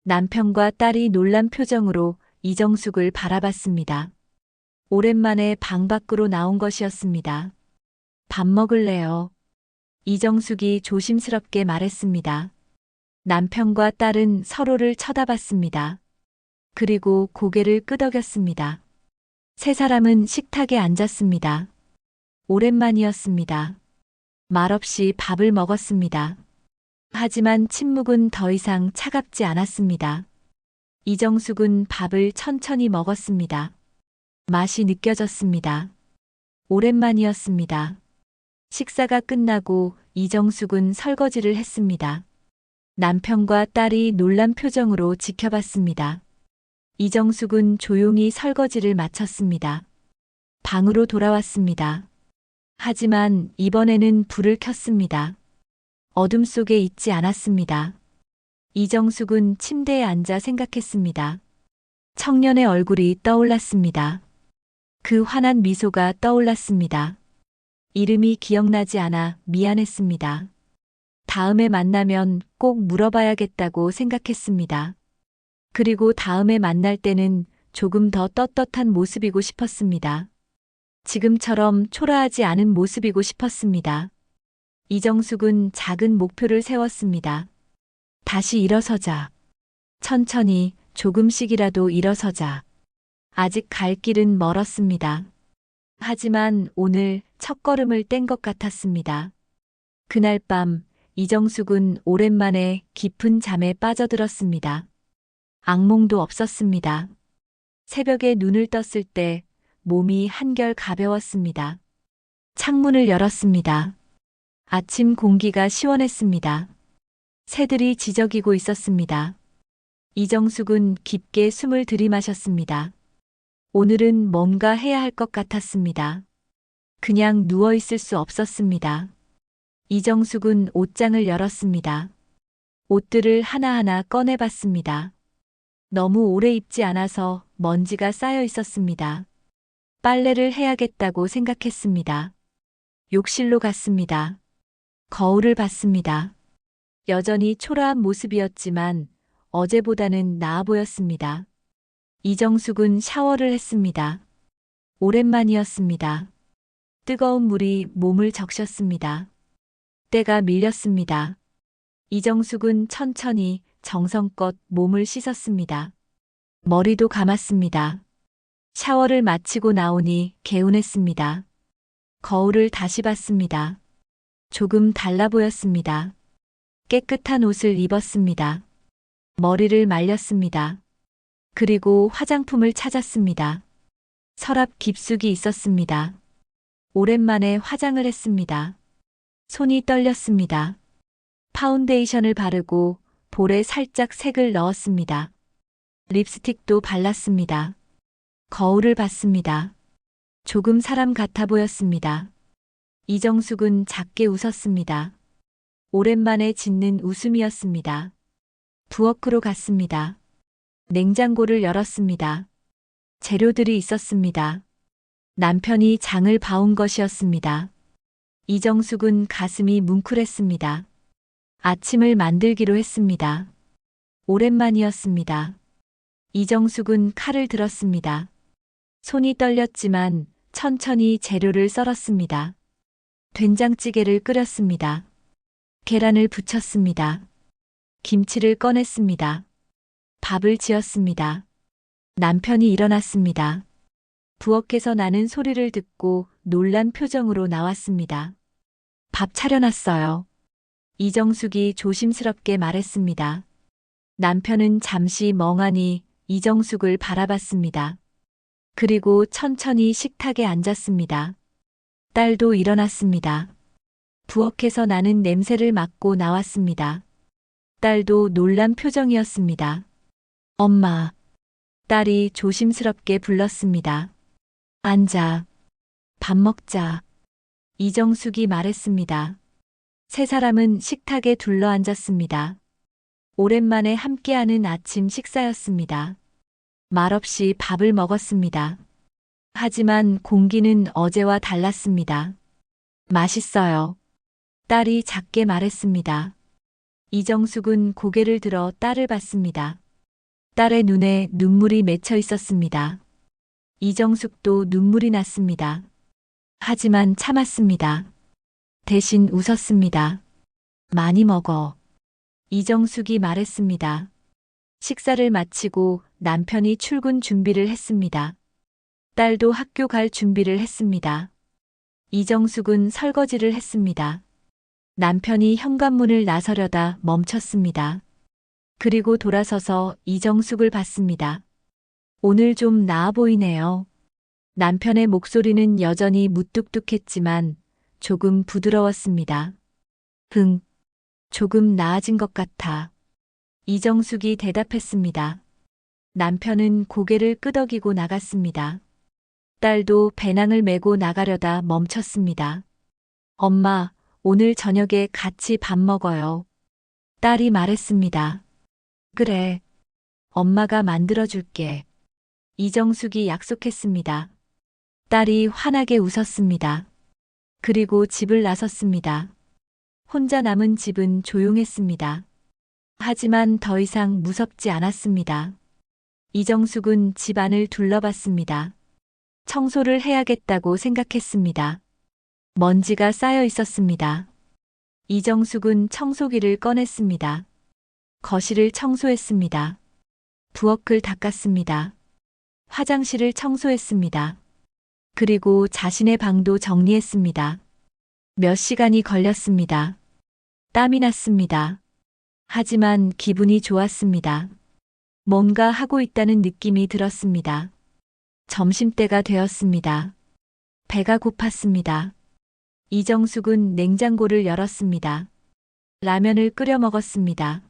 남편과 딸이 놀란 표정으로 이정숙을 바라봤습니다. 오랜만에 방 밖으로 나온 것이었습니다. 밥 먹을래요? 이정숙이 조심스럽게 말했습니다. 남편과 딸은 서로를 쳐다봤습니다. 그리고 고개를 끄덕였습니다. 세 사람은 식탁에 앉았습니다. 오랜만이었습니다. 말없이 밥을 먹었습니다. 하지만 침묵은 더 이상 차갑지 않았습니다. 이정숙은 밥을 천천히 먹었습니다. 맛이 느껴졌습니다. 오랜만이었습니다. 식사가 끝나고 이정숙은 설거지를 했습니다. 남편과 딸이 놀란 표정으로 지켜봤습니다. 이정숙은 조용히 설거지를 마쳤습니다. 방으로 돌아왔습니다. 하지만 이번에는 불을 켰습니다. 어둠 속에 있지 않았습니다. 이정숙은 침대에 앉아 생각했습니다. 청년의 얼굴이 떠올랐습니다. 그 환한 미소가 떠올랐습니다. 이름이 기억나지 않아 미안했습니다. 다음에 만나면 꼭 물어봐야겠다고 생각했습니다. 그리고 다음에 만날 때는 조금 더 떳떳한 모습이고 싶었습니다. 지금처럼 초라하지 않은 모습이고 싶었습니다. 이정숙은 작은 목표를 세웠습니다. 다시 일어서자. 천천히 조금씩이라도 일어서자. 아직 갈 길은 멀었습니다. 하지만 오늘 첫걸음을 뗀 것 같았습니다. 그날 밤 이정숙은 오랜만에 깊은 잠에 빠져들었습니다. 악몽도 없었습니다. 새벽에 눈을 떴을 때 몸이 한결 가벼웠습니다. 창문을 열었습니다. 아침 공기가 시원했습니다. 새들이 지저귀고 있었습니다. 이정숙은 깊게 숨을 들이마셨습니다. 오늘은 뭔가 해야 할 것 같았습니다. 그냥 누워 있을 수 없었습니다. 이정숙은 옷장을 열었습니다. 옷들을 하나하나 꺼내봤습니다. 너무 오래 입지 않아서 먼지가 쌓여 있었습니다. 빨래를 해야겠다고 생각했습니다. 욕실로 갔습니다. 거울을 봤습니다. 여전히 초라한 모습이었지만 어제보다는 나아 보였습니다. 이정숙은 샤워를 했습니다. 오랜만이었습니다. 뜨거운 물이 몸을 적셨습니다. 때가 밀렸습니다. 이정숙은 천천히 정성껏 몸을 씻었습니다. 머리도 감았습니다. 샤워를 마치고 나오니 개운했습니다. 거울을 다시 봤습니다. 조금 달라 보였습니다. 깨끗한 옷을 입었습니다. 머리를 말렸습니다. 그리고 화장품을 찾았습니다. 서랍 깊숙이 있었습니다. 오랜만에 화장을 했습니다. 손이 떨렸습니다. 파운데이션을 바르고 볼에 살짝 색을 넣었습니다. 립스틱도 발랐습니다. 거울을 봤습니다. 조금 사람 같아 보였습니다. 이정숙은 작게 웃었습니다. 오랜만에 짓는 웃음이었습니다. 부엌으로 갔습니다. 냉장고를 열었습니다. 재료들이 있었습니다. 남편이 장을 봐온 것이었습니다. 이정숙은 가슴이 뭉클했습니다. 아침을 만들기로 했습니다. 오랜만이었습니다. 이정숙은 칼을 들었습니다. 손이 떨렸지만 천천히 재료를 썰었습니다. 된장찌개를 끓였습니다. 계란을 부쳤습니다. 김치를 꺼냈습니다. 밥을 지었습니다. 남편이 일어났습니다. 부엌에서 나는 소리를 듣고 놀란 표정으로 나왔습니다. 밥 차려놨어요. 이정숙이 조심스럽게 말했습니다. 남편은 잠시 멍하니 이정숙을 바라봤습니다. 그리고 천천히 식탁에 앉았습니다. 딸도 일어났습니다. 부엌에서 나는 냄새를 맡고 나왔습니다. 딸도 놀란 표정이었습니다. 엄마. 딸이 조심스럽게 불렀습니다. 앉아. 밥 먹자. 이정숙이 말했습니다. 세 사람은 식탁에 둘러앉았습니다. 오랜만에 함께하는 아침 식사였습니다. 말없이 밥을 먹었습니다. 하지만 공기는 어제와 달랐습니다. 맛있어요. 딸이 작게 말했습니다. 이정숙은 고개를 들어 딸을 봤습니다. 딸의 눈에 눈물이 맺혀 있었습니다. 이정숙도 눈물이 났습니다. 하지만 참았습니다. 대신 웃었습니다. 많이 먹어. 이정숙이 말했습니다. 식사를 마치고 남편이 출근 준비를 했습니다. 딸도 학교 갈 준비를 했습니다. 이정숙은 설거지를 했습니다. 남편이 현관문을 나서려다 멈췄습니다. 그리고 돌아서서 이정숙을 봤습니다. 오늘 좀 나아 보이네요. 남편의 목소리는 여전히 무뚝뚝했지만 조금 부드러웠습니다. 조금 나아진 것 같아. 이정숙이 대답했습니다. 남편은 고개를 끄덕이고 나갔습니다. 딸도 배낭을 메고 나가려다 멈췄습니다. 엄마, 오늘 저녁에 같이 밥 먹어요. 딸이 말했습니다. 그래. 엄마가 만들어줄게. 이정숙이 약속했습니다. 딸이 환하게 웃었습니다. 그리고 집을 나섰습니다. 혼자 남은 집은 조용했습니다. 하지만 더 이상 무섭지 않았습니다. 이정숙은 집 안을 둘러봤습니다. 청소를 해야겠다고 생각했습니다. 먼지가 쌓여 있었습니다. 이정숙은 청소기를 꺼냈습니다. 거실을 청소했습니다. 부엌을 닦았습니다. 화장실을 청소했습니다. 그리고 자신의 방도 정리했습니다. 몇 시간이 걸렸습니다. 땀이 났습니다. 하지만 기분이 좋았습니다. 뭔가 하고 있다는 느낌이 들었습니다. 점심때가 되었습니다. 배가 고팠습니다. 이정숙은 냉장고를 열었습니다. 라면을 끓여 먹었습니다.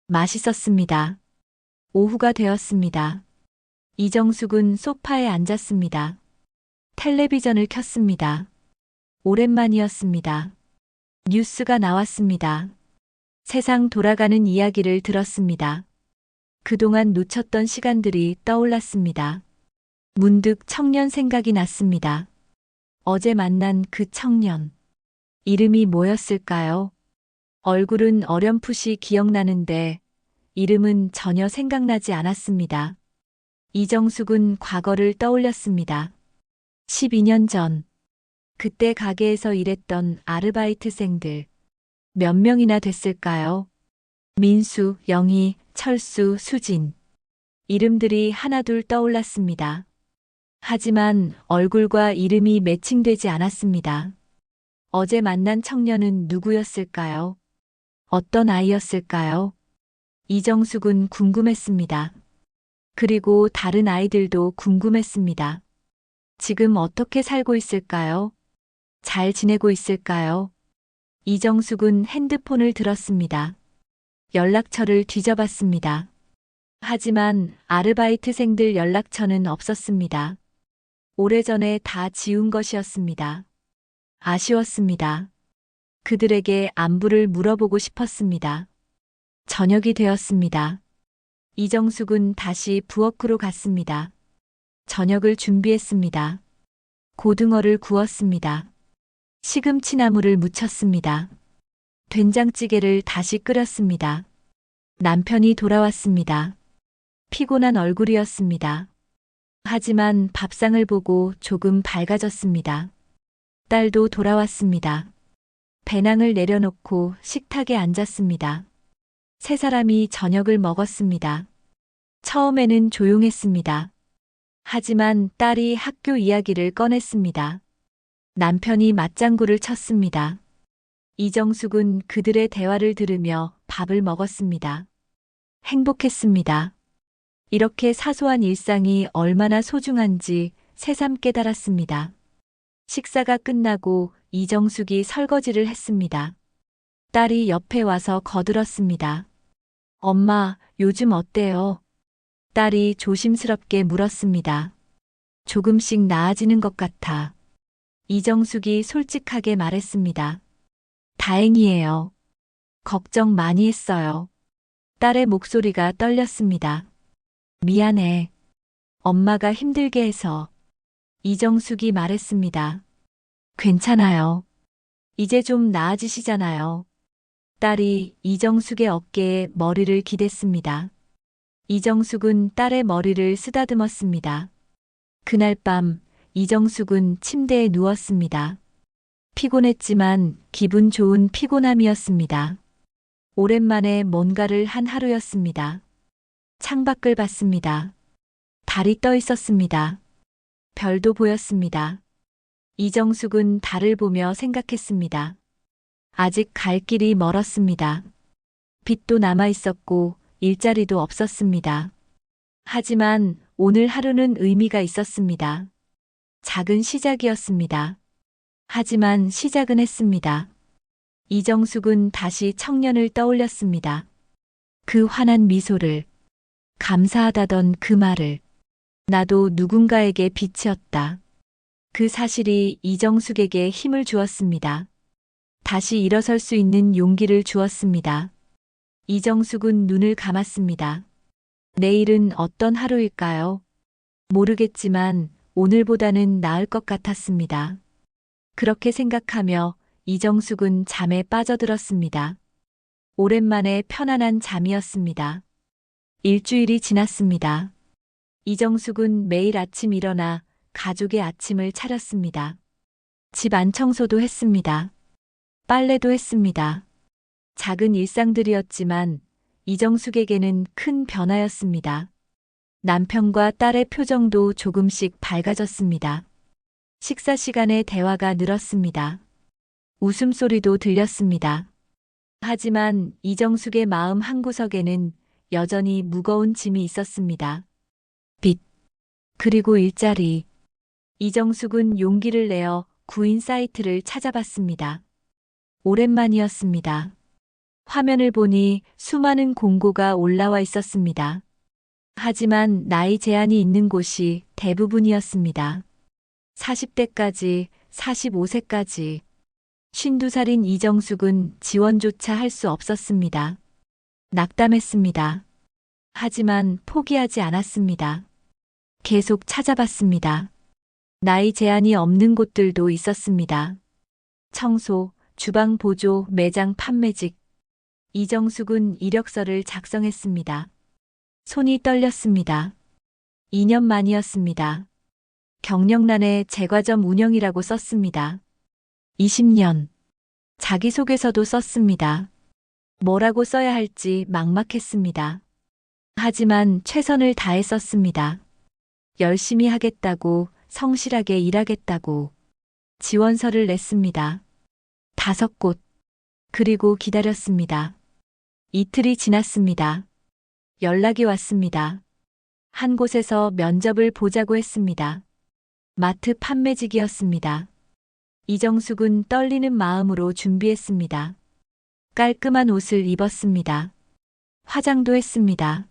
맛있었습니다. 오후가 되었습니다. 이정숙은 소파에 앉았습니다. 텔레비전을 켰습니다. 오랜만이었습니다. 뉴스가 나왔습니다. 세상 돌아가는 이야기를 들었습니다. 그동안 놓쳤던 시간들이 떠올랐습니다. 문득 청년 생각이 났습니다. 어제 만난 그 청년. 이름이 뭐였을까요? 얼굴은 어렴풋이 기억나는데 이름은 전혀 생각나지 않았습니다. 이정숙은 과거를 떠올렸습니다. 12년 전. 그때 가게에서 일했던 아르바이트생들. 몇 명이나 됐을까요? 민수, 영희, 철수, 수진. 이름들이 하나둘 떠올랐습니다. 하지만 얼굴과 이름이 매칭되지 않았습니다. 어제 만난 청년은 누구였을까요? 어떤 아이였을까요? 이정숙은 궁금했습니다. 그리고 다른 아이들도 궁금했습니다. 지금 어떻게 살고 있을까요? 잘 지내고 있을까요? 이정숙은 핸드폰을 들었습니다. 연락처를 뒤져봤습니다. 하지만 아르바이트생들 연락처는 없었습니다. 오래전에 다 지운 것이었습니다. 아쉬웠습니다. 그들에게 안부를 물어보고 싶었습니다. 저녁이 되었습니다. 이정숙은 다시 부엌으로 갔습니다. 저녁을 준비했습니다. 고등어를 구웠습니다. 시금치나물을 무쳤습니다. 된장찌개를 다시 끓였습니다. 남편이 돌아왔습니다. 피곤한 얼굴이었습니다. 하지만 밥상을 보고 조금 밝아졌습니다. 딸도 돌아왔습니다. 배낭을 내려놓고 식탁에 앉았습니다. 세 사람이 저녁을 먹었습니다. 처음에는 조용했습니다. 하지만 딸이 학교 이야기를 꺼냈습니다. 남편이 맞장구를 쳤습니다. 이정숙은 그들의 대화를 들으며 밥을 먹었습니다. 행복했습니다. 이렇게 사소한 일상이 얼마나 소중한지 새삼 깨달았습니다. 식사가 끝나고 이정숙이 설거지를 했습니다. 딸이 옆에 와서 거들었습니다. 엄마, 요즘 어때요? 딸이 조심스럽게 물었습니다. 조금씩 나아지는 것 같아. 이정숙이 솔직하게 말했습니다. 다행이에요. 걱정 많이 했어요. 딸의 목소리가 떨렸습니다. 미안해. 엄마가 힘들게 해서. 이정숙이 말했습니다. 괜찮아요. 이제 좀 나아지시잖아요. 딸이 이정숙의 어깨에 머리를 기댔습니다. 이정숙은 딸의 머리를 쓰다듬었습니다. 그날 밤 이정숙은 침대에 누웠습니다. 피곤했지만 기분 좋은 피곤함이었습니다. 오랜만에 뭔가를 한 하루였습니다. 창밖을 봤습니다. 달이 떠 있었습니다. 별도 보였습니다. 이정숙은 달을 보며 생각했습니다. 아직 갈 길이 멀었습니다. 빚도 남아 있었고 일자리도 없었습니다. 하지만 오늘 하루는 의미가 있었습니다. 작은 시작이었습니다. 하지만 시작은 했습니다. 이정숙은 다시 청년을 떠올렸습니다. 그 환한 미소를, 감사하다던 그 말을, 나도 누군가에게 빛이었다. 그 사실이 이정숙에게 힘을 주었습니다. 다시 일어설 수 있는 용기를 주었습니다. 이정숙은 눈을 감았습니다. 내일은 어떤 하루일까요? 모르겠지만 오늘보다는 나을 것 같았습니다. 그렇게 생각하며 이정숙은 잠에 빠져들었습니다. 오랜만에 편안한 잠이었습니다. 일주일이 지났습니다. 이정숙은 매일 아침 일어나 가족의 아침을 차렸습니다. 집 안 청소도 했습니다. 빨래도 했습니다. 작은 일상들이었지만 이정숙에게는 큰 변화였습니다. 남편과 딸의 표정도 조금씩 밝아졌습니다. 식사 시간에 대화가 늘었습니다. 웃음소리도 들렸습니다. 하지만 이정숙의 마음 한구석에는 여전히 무거운 짐이 있었습니다. 빚, 그리고 일자리. 이정숙은 용기를 내어 구인 사이트를 찾아봤습니다. 오랜만이었습니다. 화면을 보니 수많은 공고가 올라와 있었습니다. 하지만 나이 제한이 있는 곳이 대부분이었습니다. 40대까지, 45세까지. 52살인 이정숙은 지원조차 할 수 없었습니다. 낙담했습니다. 하지만 포기하지 않았습니다. 계속 찾아봤습니다. 나이 제한이 없는 곳들도 있었습니다. 청소, 주방 보조, 매장 판매직. 이정숙은 이력서를 작성했습니다. 손이 떨렸습니다. 2년 만이었습니다. 경력란에 제과점 운영이라고 썼습니다. 20년. 자기소개서도 썼습니다. 뭐라고 써야 할지 막막했습니다. 하지만 최선을 다해 썼습니다. 열심히 하겠다고, 성실하게 일하겠다고. 지원서를 냈습니다. 5곳. 그리고 기다렸습니다. 이틀이 지났습니다. 연락이 왔습니다. 한 곳에서 면접을 보자고 했습니다. 마트 판매직이었습니다. 이정숙은 떨리는 마음으로 준비했습니다. 깔끔한 옷을 입었습니다. 화장도 했습니다.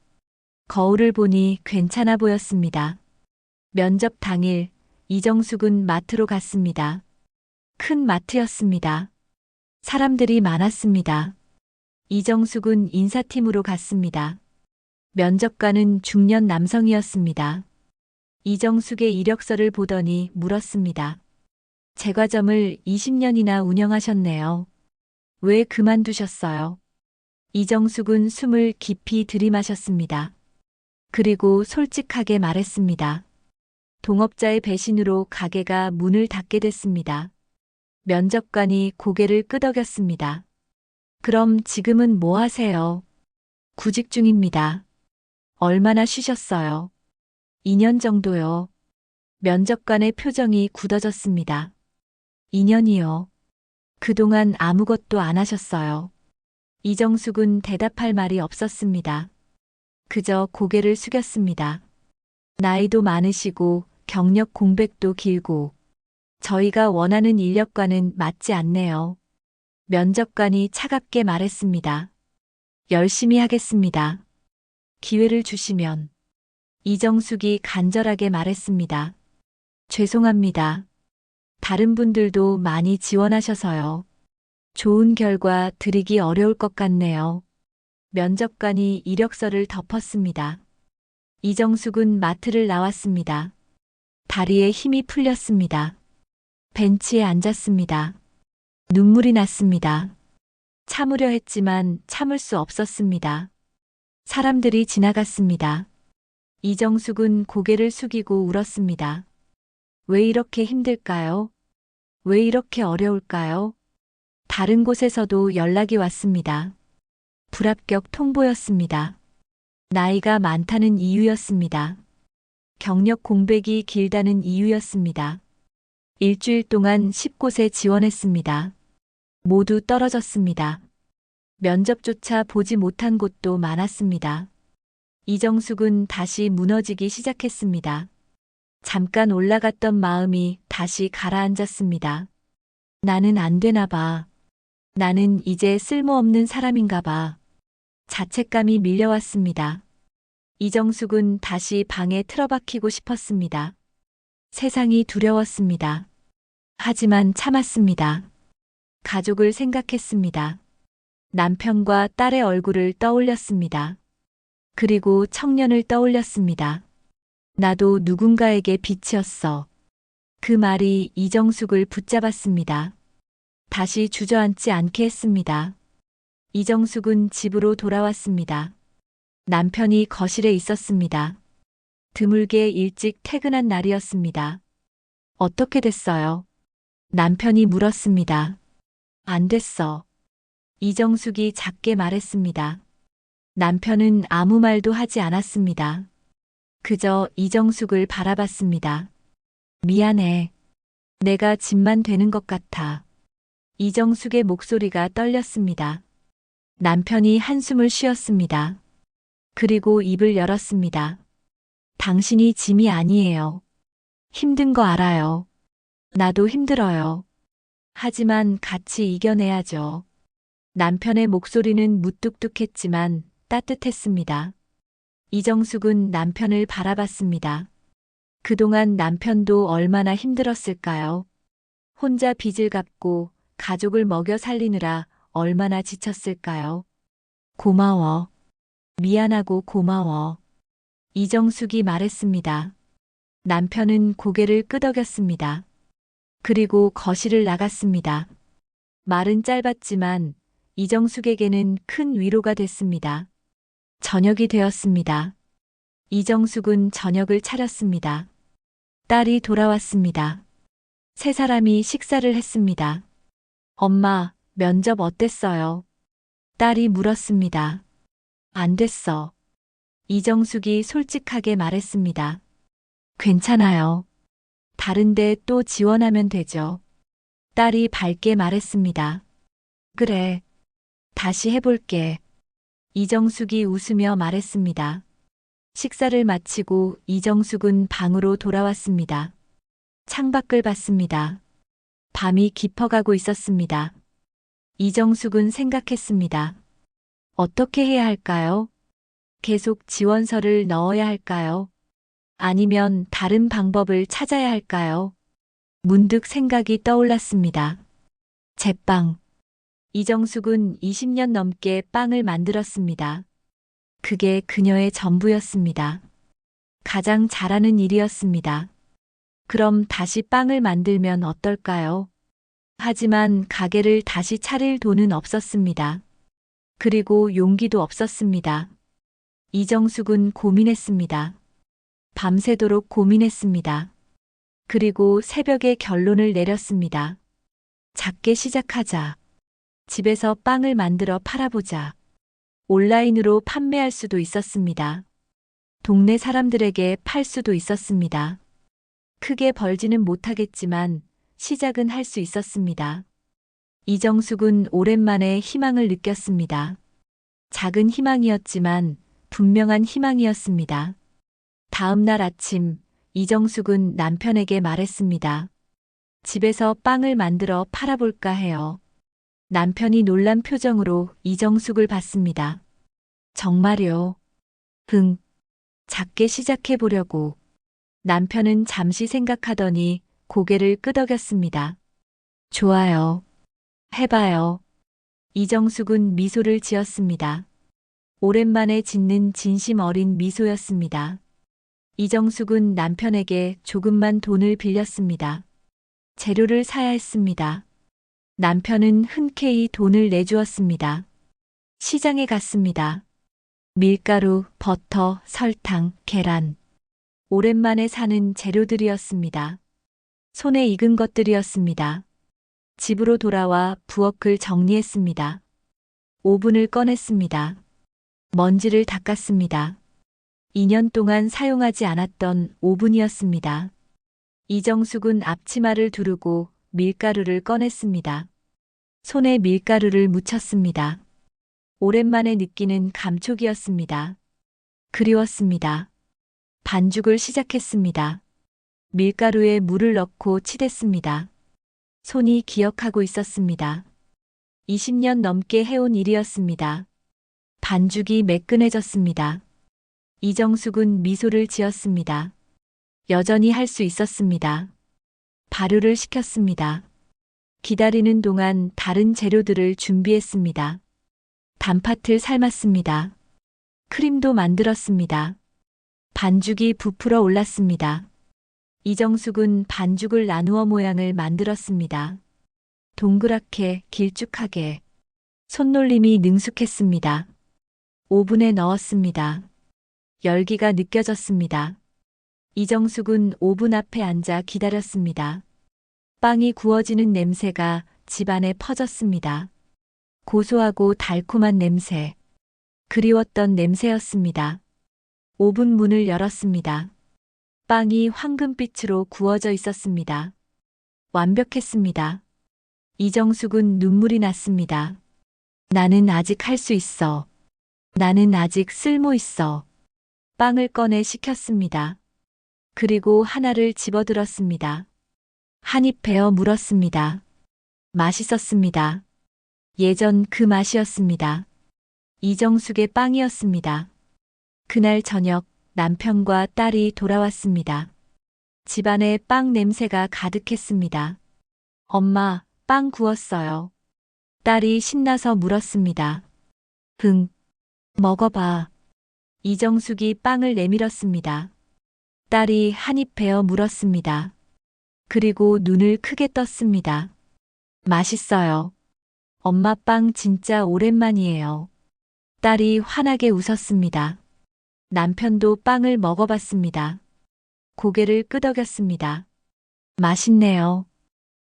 거울을 보니 괜찮아 보였습니다. 면접 당일 이정숙은 마트로 갔습니다. 큰 마트였습니다. 사람들이 많았습니다. 이정숙은 인사팀으로 갔습니다. 면접관은 중년 남성이었습니다. 이정숙의 이력서를 보더니 물었습니다. 제과점을 20년이나 운영하셨네요. 왜 그만두셨어요? 이정숙은 숨을 깊이 들이마셨습니다. 그리고 솔직하게 말했습니다. 동업자의 배신으로 가게가 문을 닫게 됐습니다. 면접관이 고개를 끄덕였습니다. 그럼 지금은 뭐 하세요? 구직 중입니다. 얼마나 쉬셨어요? 2년 정도요. 면접관의 표정이 굳어졌습니다. 2년이요. 그동안 아무것도 안 하셨어요. 이정숙은 대답할 말이 없었습니다. 그저 고개를 숙였습니다. 나이도 많으시고 경력 공백도 길고 저희가 원하는 인력과는 맞지 않네요. 면접관이 차갑게 말했습니다. 열심히 하겠습니다. 기회를 주시면. 이정숙이 간절하게 말했습니다. 죄송합니다. 다른 분들도 많이 지원하셔서요. 좋은 결과 드리기 어려울 것 같네요. 면접관이 이력서를 덮었습니다. 이정숙은 마트를 나왔습니다. 다리에 힘이 풀렸습니다. 벤치에 앉았습니다. 눈물이 났습니다. 참으려 했지만 참을 수 없었습니다. 사람들이 지나갔습니다. 이정숙은 고개를 숙이고 울었습니다. 왜 이렇게 힘들까요? 왜 이렇게 어려울까요? 다른 곳에서도 연락이 왔습니다. 불합격 통보였습니다. 나이가 많다는 이유였습니다. 경력 공백이 길다는 이유였습니다. 일주일 동안 10곳에 지원했습니다. 모두 떨어졌습니다. 면접조차 보지 못한 곳도 많았습니다. 이정숙은 다시 무너지기 시작했습니다. 잠깐 올라갔던 마음이 다시 가라앉았습니다. 나는 안 되나 봐. 나는 이제 쓸모없는 사람인가 봐. 자책감이 밀려왔습니다. 이정숙은 다시 방에 틀어박히고 싶었습니다. 세상이 두려웠습니다. 하지만 참았습니다. 가족을 생각했습니다. 남편과 딸의 얼굴을 떠올렸습니다. 그리고 청년을 떠올렸습니다. 나도 누군가에게 빛이었어. 그 말이 이정숙을 붙잡았습니다. 다시 주저앉지 않게 했습니다. 이정숙은 집으로 돌아왔습니다. 남편이 거실에 있었습니다. 드물게 일찍 퇴근한 날이었습니다. 어떻게 됐어요? 남편이 물었습니다. 안 됐어. 이정숙이 작게 말했습니다. 남편은 아무 말도 하지 않았습니다. 그저 이정숙을 바라봤습니다. 미안해. 내가 짐만 되는 것 같아. 이정숙의 목소리가 떨렸습니다. 남편이 한숨을 쉬었습니다. 그리고 입을 열었습니다. 당신이 짐이 아니에요. 힘든 거 알아요. 나도 힘들어요. 하지만 같이 이겨내야죠. 남편의 목소리는 무뚝뚝했지만 따뜻했습니다. 이정숙은 남편을 바라봤습니다. 그동안 남편도 얼마나 힘들었을까요? 혼자 빚을 갚고 가족을 먹여 살리느라 얼마나 지쳤을까요? 고마워. 미안하고 고마워. 이정숙이 말했습니다. 남편은 고개를 끄덕였습니다. 그리고 거실을 나갔습니다. 말은 짧았지만 이정숙에게는 큰 위로가 됐습니다. 저녁이 되었습니다. 이정숙은 저녁을 차렸습니다. 딸이 돌아왔습니다. 세 사람이 식사를 했습니다. 엄마, 면접 어땠어요? 딸이 물었습니다. 안 됐어. 이정숙이 솔직하게 말했습니다. 괜찮아요. 다른데 또 지원하면 되죠. 딸이 밝게 말했습니다. 그래. 다시 해볼게. 이정숙이 웃으며 말했습니다. 식사를 마치고 이정숙은 방으로 돌아왔습니다. 창밖을 봤습니다. 밤이 깊어가고 있었습니다. 이정숙은 생각했습니다. 어떻게 해야 할까요? 계속 지원서를 넣어야 할까요? 아니면 다른 방법을 찾아야 할까요? 문득 생각이 떠올랐습니다. 제빵. 이정숙은 20년 넘게 빵을 만들었습니다. 그게 그녀의 전부였습니다. 가장 잘하는 일이었습니다. 그럼 다시 빵을 만들면 어떨까요? 하지만 가게를 다시 차릴 돈은 없었습니다. 그리고 용기도 없었습니다. 이정숙은 고민했습니다. 밤새도록 고민했습니다. 그리고 새벽에 결론을 내렸습니다. 작게 시작하자. 집에서 빵을 만들어 팔아보자. 온라인으로 판매할 수도 있었습니다. 동네 사람들에게 팔 수도 있었습니다. 크게 벌지는 못하겠지만 시작은 할 수 있었습니다. 이정숙은 오랜만에 희망을 느꼈습니다. 작은 희망이었지만 분명한 희망이었습니다. 다음 날 아침, 이정숙은 남편에게 말했습니다. 집에서 빵을 만들어 팔아볼까 해요. 남편이 놀란 표정으로 이정숙을 봤습니다. 정말요? 응. 작게 시작해보려고. 남편은 잠시 생각하더니 고개를 끄덕였습니다. 좋아요. 해봐요. 이정숙은 미소를 지었습니다. 오랜만에 짓는 진심 어린 미소였습니다. 이정숙은 남편에게 조금만 돈을 빌렸습니다. 재료를 사야 했습니다. 남편은 흔쾌히 돈을 내주었습니다. 시장에 갔습니다. 밀가루, 버터, 설탕, 계란. 오랜만에 사는 재료들이었습니다. 손에 익은 것들이었습니다. 집으로 돌아와 부엌을 정리했습니다. 오븐을 꺼냈습니다. 먼지를 닦았습니다. 2년 동안 사용하지 않았던 오븐이었습니다. 이정숙은 앞치마를 두르고 밀가루를 꺼냈습니다. 손에 밀가루를 묻혔습니다. 오랜만에 느끼는 감촉이었습니다. 그리웠습니다. 반죽을 시작했습니다. 밀가루에 물을 넣고 치댔습니다. 손이 기억하고 있었습니다. 20년 넘게 해온 일이었습니다. 반죽이 매끈해졌습니다. 이정숙은 미소를 지었습니다. 여전히 할 수 있었습니다. 발효를 시켰습니다. 기다리는 동안 다른 재료들을 준비했습니다. 단팥을 삶았습니다. 크림도 만들었습니다. 반죽이 부풀어 올랐습니다. 이정숙은 반죽을 나누어 모양을 만들었습니다. 동그랗게 길쭉하게. 손놀림이 능숙했습니다. 오븐에 넣었습니다. 열기가 느껴졌습니다. 이정숙은 오븐 앞에 앉아 기다렸습니다. 빵이 구워지는 냄새가 집안에 퍼졌습니다. 고소하고 달콤한 냄새. 그리웠던 냄새였습니다. 오븐 문을 열었습니다. 빵이 황금빛으로 구워져 있었습니다. 완벽했습니다. 이정숙은 눈물이 났습니다. 나는 아직 할 수 있어. 나는 아직 쓸모 있어. 빵을 꺼내 식혔습니다. 그리고 하나를 집어들었습니다. 한 입 베어 물었습니다. 맛있었습니다. 예전 그 맛이었습니다. 이정숙의 빵이었습니다. 그날 저녁 남편과 딸이 돌아왔습니다. 집안에 빵 냄새가 가득했습니다. 엄마, 빵 구웠어요. 딸이 신나서 물었습니다. 응, 먹어봐. 이정숙이 빵을 내밀었습니다. 딸이 한 입 베어 물었습니다. 그리고 눈을 크게 떴습니다. 맛있어요. 엄마 빵 진짜 오랜만이에요. 딸이 환하게 웃었습니다. 남편도 빵을 먹어봤습니다. 고개를 끄덕였습니다. 맛있네요.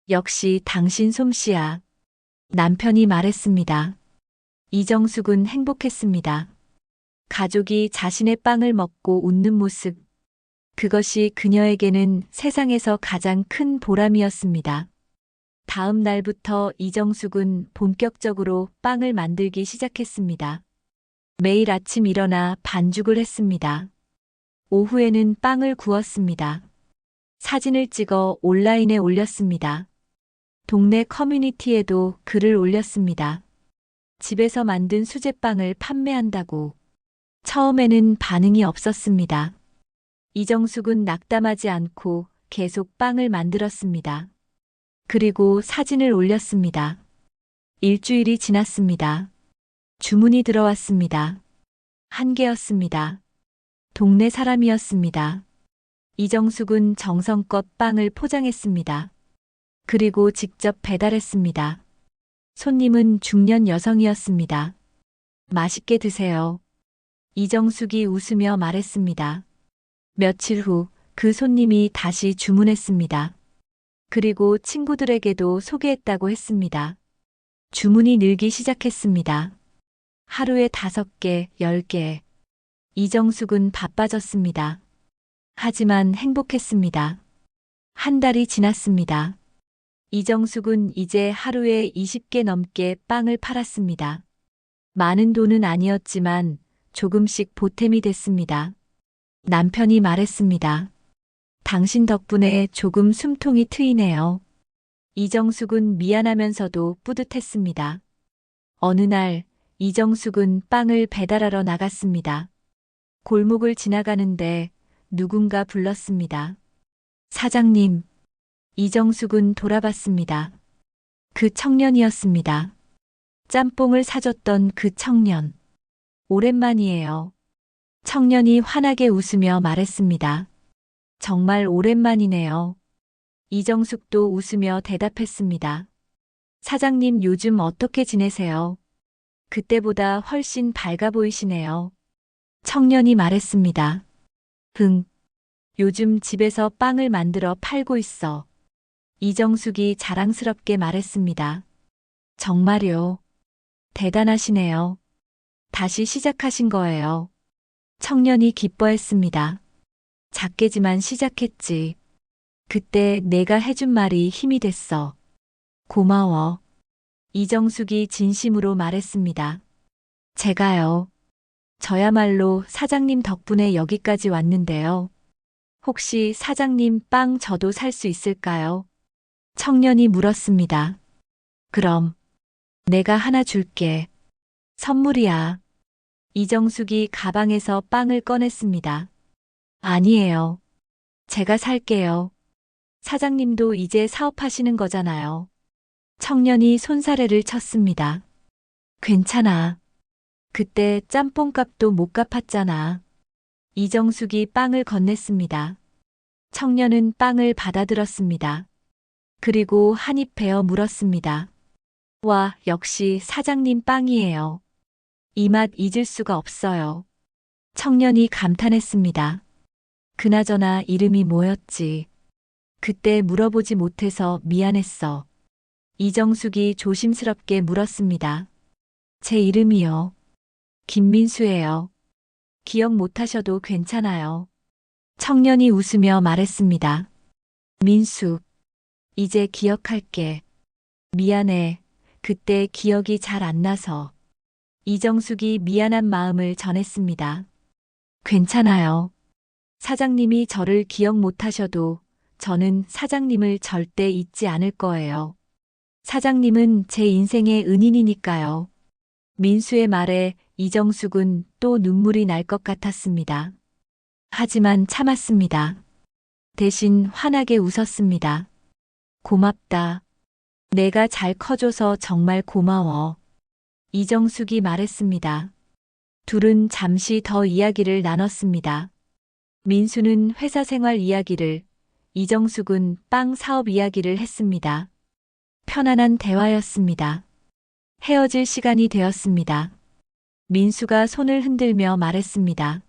역시 당신 솜씨야. 남편이 말했습니다. 이정숙은 행복했습니다. 가족이 자신의 빵을 먹고 웃는 모습. 그것이 그녀에게는 세상에서 가장 큰 보람이었습니다. 다음 날부터 이정숙은 본격적으로 빵을 만들기 시작했습니다. 매일 아침 일어나 반죽을 했습니다. 오후에는 빵을 구웠습니다. 사진을 찍어 온라인에 올렸습니다. 동네 커뮤니티에도 글을 올렸습니다. 집에서 만든 수제빵을 판매한다고. 처음에는 반응이 없었습니다. 이정숙은 낙담하지 않고 계속 빵을 만들었습니다. 그리고 사진을 올렸습니다. 일주일이 지났습니다. 주문이 들어왔습니다. 한 개였습니다. 동네 사람이었습니다. 이정숙은 정성껏 빵을 포장했습니다. 그리고 직접 배달했습니다. 손님은 중년 여성이었습니다. 맛있게 드세요. 이정숙이 웃으며 말했습니다. 며칠 후 그 손님이 다시 주문했습니다. 그리고 친구들에게도 소개했다고 했습니다. 주문이 늘기 시작했습니다. 하루에 5개, 10개. 이정숙은 바빠졌습니다. 하지만 행복했습니다. 한 달이 지났습니다. 이정숙은 이제 하루에 20개 넘게 빵을 팔았습니다. 많은 돈은 아니었지만 조금씩 보탬이 됐습니다. 남편이 말했습니다. 당신 덕분에 조금 숨통이 트이네요. 이정숙은 미안하면서도 뿌듯했습니다. 어느 날 이정숙은 빵을 배달하러 나갔습니다. 골목을 지나가는데 누군가 불렀습니다. 사장님. 이정숙은 돌아봤습니다. 그 청년이었습니다. 짬뽕을 사줬던 그 청년. 오랜만이에요. 청년이 환하게 웃으며 말했습니다. 정말 오랜만이네요. 이정숙도 웃으며 대답했습니다. 사장님 요즘 어떻게 지내세요? 그때보다 훨씬 밝아 보이시네요. 청년이 말했습니다. 요즘 집에서 빵을 만들어 팔고 있어. 이정숙이 자랑스럽게 말했습니다. 정말요? 대단하시네요. 다시 시작하신 거예요. 청년이 기뻐했습니다. 작게지만 시작했지. 그때 내가 해준 말이 힘이 됐어. 고마워. 이정숙이 진심으로 말했습니다. 제가요. 저야말로 사장님 덕분에 여기까지 왔는데요. 혹시 사장님 빵 저도 살 수 있을까요? 청년이 물었습니다. 그럼 내가 하나 줄게. 선물이야. 이정숙이 가방에서 빵을 꺼냈습니다. 아니에요. 제가 살게요. 사장님도 이제 사업하시는 거잖아요. 청년이 손사래를 쳤습니다. 괜찮아. 그때 짬뽕값도 못 갚았잖아. 이정숙이 빵을 건넸습니다. 청년은 빵을 받아들었습니다. 그리고 한 입 베어 물었습니다. 와, 역시 사장님 빵이에요. 이 맛 잊을 수가 없어요. 청년이 감탄했습니다. 그나저나 이름이 뭐였지? 그때 물어보지 못해서 미안했어. 이정숙이 조심스럽게 물었습니다. 제 이름이요. 김민수예요. 기억 못하셔도 괜찮아요. 청년이 웃으며 말했습니다. 민수, 이제 기억할게. 미안해. 그때 기억이 잘 안 나서. 이정숙이 미안한 마음을 전했습니다. 괜찮아요. 사장님이 저를 기억 못하셔도 저는 사장님을 절대 잊지 않을 거예요. 사장님은 제 인생의 은인이니까요. 민수의 말에 이정숙은 또 눈물이 날 것 같았습니다. 하지만 참았습니다. 대신 환하게 웃었습니다. 고맙다. 내가 잘 커줘서 정말 고마워. 이정숙이 말했습니다. 둘은 잠시 더 이야기를 나눴습니다. 민수는 회사 생활 이야기를, 이정숙은 빵 사업 이야기를 했습니다. 편안한 대화였습니다. 헤어질 시간이 되었습니다. 민수가 손을 흔들며 말했습니다.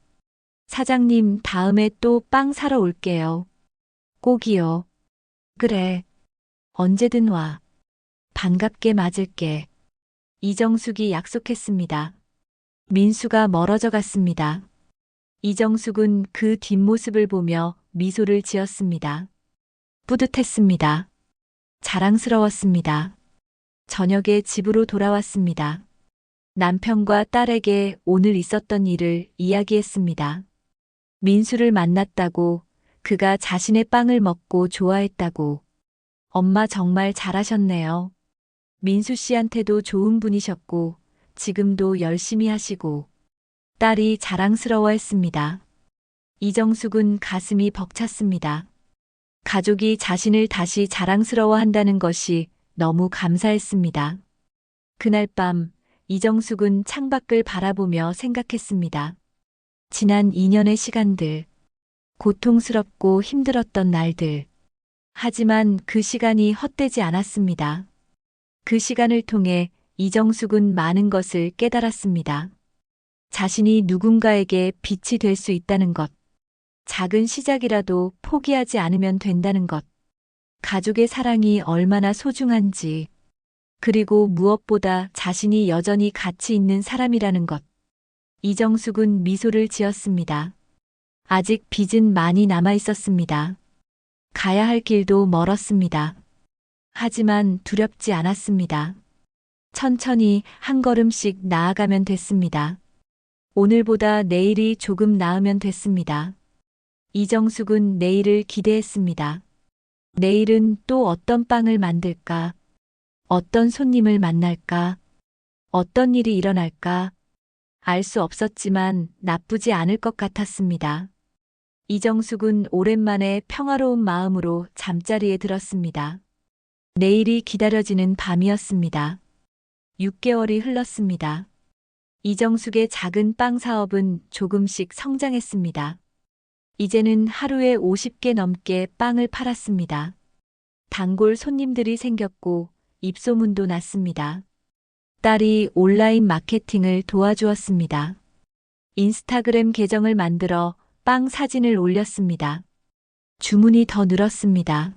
사장님, 다음에 또 빵 사러 올게요. 꼭이요. 그래. 언제든 와. 반갑게 맞을게. 이정숙이 약속했습니다. 민수가 멀어져 갔습니다. 이정숙은 그 뒷모습을 보며 미소를 지었습니다. 뿌듯했습니다. 자랑스러웠습니다. 저녁에 집으로 돌아왔습니다. 남편과 딸에게 오늘 있었던 일을 이야기했습니다. 민수를 만났다고, 그가 자신의 빵을 먹고 좋아했다고. 엄마 정말 잘하셨네요. 민수 씨한테도 좋은 분이셨고, 지금도 열심히 하시고. 딸이 자랑스러워했습니다. 이정숙은 가슴이 벅찼습니다. 가족이 자신을 다시 자랑스러워한다는 것이 너무 감사했습니다. 그날 밤 이정숙은 창밖을 바라보며 생각했습니다. 지난 2년의 시간들, 고통스럽고 힘들었던 날들. 하지만 그 시간이 헛되지 않았습니다. 그 시간을 통해 이정숙은 많은 것을 깨달았습니다. 자신이 누군가에게 빛이 될 수 있다는 것, 작은 시작이라도 포기하지 않으면 된다는 것, 가족의 사랑이 얼마나 소중한지, 그리고 무엇보다 자신이 여전히 가치 있는 사람이라는 것. 이정숙은 미소를 지었습니다. 아직 빚은 많이 남아 있었습니다. 가야 할 길도 멀었습니다. 하지만 두렵지 않았습니다. 천천히 한 걸음씩 나아가면 됐습니다. 오늘보다 내일이 조금 나으면 됐습니다. 이정숙은 내일을 기대했습니다. 내일은 또 어떤 빵을 만들까? 어떤 손님을 만날까? 어떤 일이 일어날까? 알 수 없었지만 나쁘지 않을 것 같았습니다. 이정숙은 오랜만에 평화로운 마음으로 잠자리에 들었습니다. 내일이 기다려지는 밤이었습니다. 6개월이 흘렀습니다. 이정숙의 작은 빵 사업은 조금씩 성장했습니다. 이제는 하루에 50개 넘게 빵을 팔았습니다. 단골 손님들이 생겼고 입소문도 났습니다. 딸이 온라인 마케팅을 도와주었습니다. 인스타그램 계정을 만들어 빵 사진을 올렸습니다. 주문이 더 늘었습니다.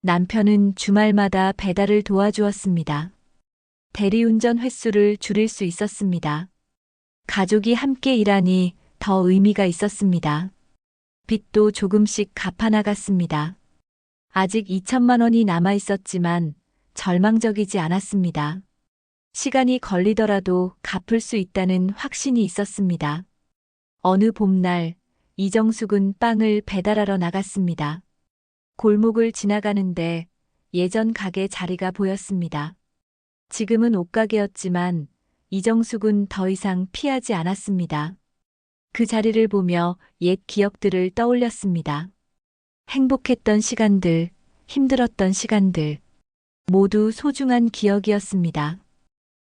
남편은 주말마다 배달을 도와주었습니다. 대리운전 횟수를 줄일 수 있었습니다. 가족이 함께 일하니 더 의미가 있었습니다. 빚도 조금씩 갚아나갔습니다. 아직 2천만 원이 남아 있었지만 절망적이지 않았습니다. 시간이 걸리더라도 갚을 수 있다는 확신이 있었습니다. 어느 봄날 이정숙은 빵을 배달하러 나갔습니다. 골목을 지나가는데 예전 가게 자리가 보였습니다. 지금은 옷가게였지만 이정숙은 더 이상 피하지 않았습니다. 그 자리를 보며 옛 기억들을 떠올렸습니다. 행복했던 시간들, 힘들었던 시간들, 모두 소중한 기억이었습니다.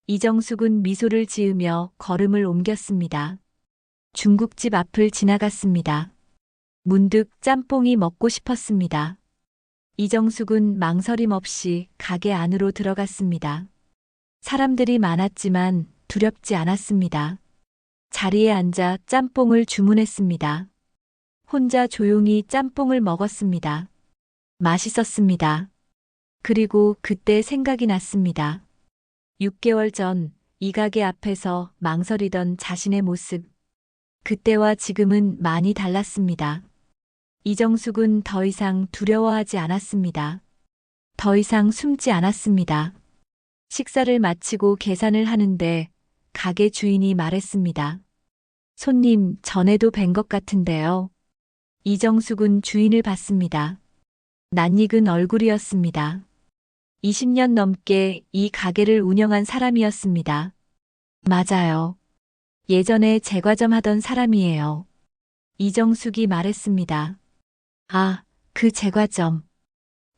이정숙은 미소를 지으며 걸음을 옮겼습니다. 중국집 앞을 지나갔습니다. 문득 짬뽕이 먹고 싶었습니다. 이정숙은 망설임 없이 가게 안으로 들어갔습니다. 사람들이 많았지만 두렵지 않았습니다. 자리에 앉아 짬뽕을 주문했습니다. 혼자 조용히 짬뽕을 먹었습니다. 맛있었습니다. 그리고 그때 생각이 났습니다. 6개월 전 이 가게 앞에서 망설이던 자신의 모습. 그때와 지금은 많이 달랐습니다. 이정숙은 더 이상 두려워하지 않았습니다. 더 이상 숨지 않았습니다. 식사를 마치고 계산을 하는데 가게 주인이 말했습니다. 손님, 전에도 뵌 것 같은데요. 이정숙은 주인을 봤습니다. 낯익은 얼굴이었습니다. 20년 넘게 이 가게를 운영한 사람이었습니다. 맞아요. 예전에 제과점 하던 사람이에요. 이정숙이 말했습니다. 아, 그 제과점.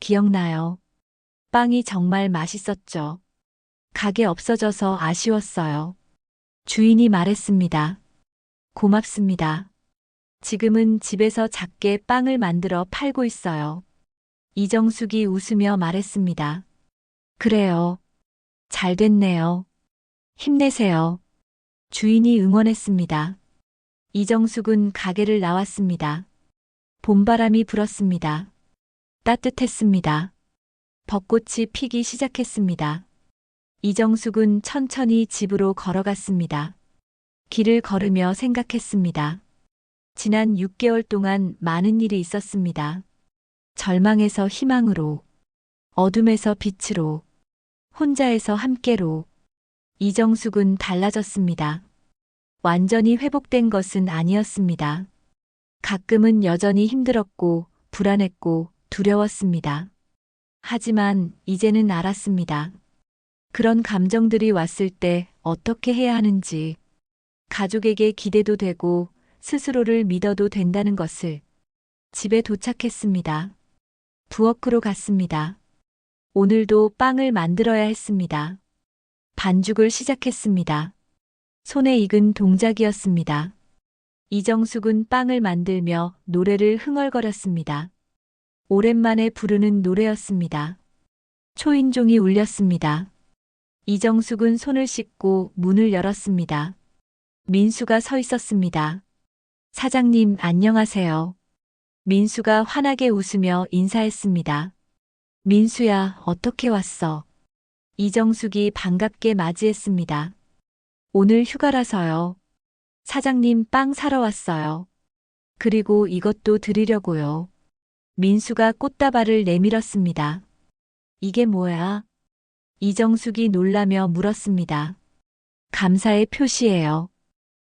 기억나요. 빵이 정말 맛있었죠. 가게 없어져서 아쉬웠어요. 주인이 말했습니다. 고맙습니다. 지금은 집에서 작게 빵을 만들어 팔고 있어요. 이정숙이 웃으며 말했습니다. 그래요. 잘 됐네요. 힘내세요. 주인이 응원했습니다. 이정숙은 가게를 나왔습니다. 봄바람이 불었습니다. 따뜻했습니다. 벚꽃이 피기 시작했습니다. 이정숙은 천천히 집으로 걸어갔습니다. 길을 걸으며 생각했습니다. 지난 6개월 동안 많은 일이 있었습니다. 절망에서 희망으로, 어둠에서 빛으로, 혼자에서 함께로. 이정숙은 달라졌습니다. 완전히 회복된 것은 아니었습니다. 가끔은 여전히 힘들었고, 불안했고, 두려웠습니다. 하지만 이제는 알았습니다. 그런 감정들이 왔을 때 어떻게 해야 하는지, 가족에게 기대도 되고 스스로를 믿어도 된다는 것을. 집에 도착했습니다. 부엌으로 갔습니다. 오늘도 빵을 만들어야 했습니다. 반죽을 시작했습니다. 손에 익은 동작이었습니다. 이정숙은 빵을 만들며 노래를 흥얼거렸습니다. 오랜만에 부르는 노래였습니다. 초인종이 울렸습니다. 이정숙은 손을 씻고 문을 열었습니다. 민수가 서 있었습니다. 사장님, 안녕하세요. 민수가 환하게 웃으며 인사했습니다. 민수야, 어떻게 왔어? 이정숙이 반갑게 맞이했습니다. 오늘 휴가라서요. 사장님, 빵 사러 왔어요. 그리고 이것도 드리려고요. 민수가 꽃다발을 내밀었습니다. 이게 뭐야? 이정숙이 놀라며 물었습니다. 감사의 표시예요.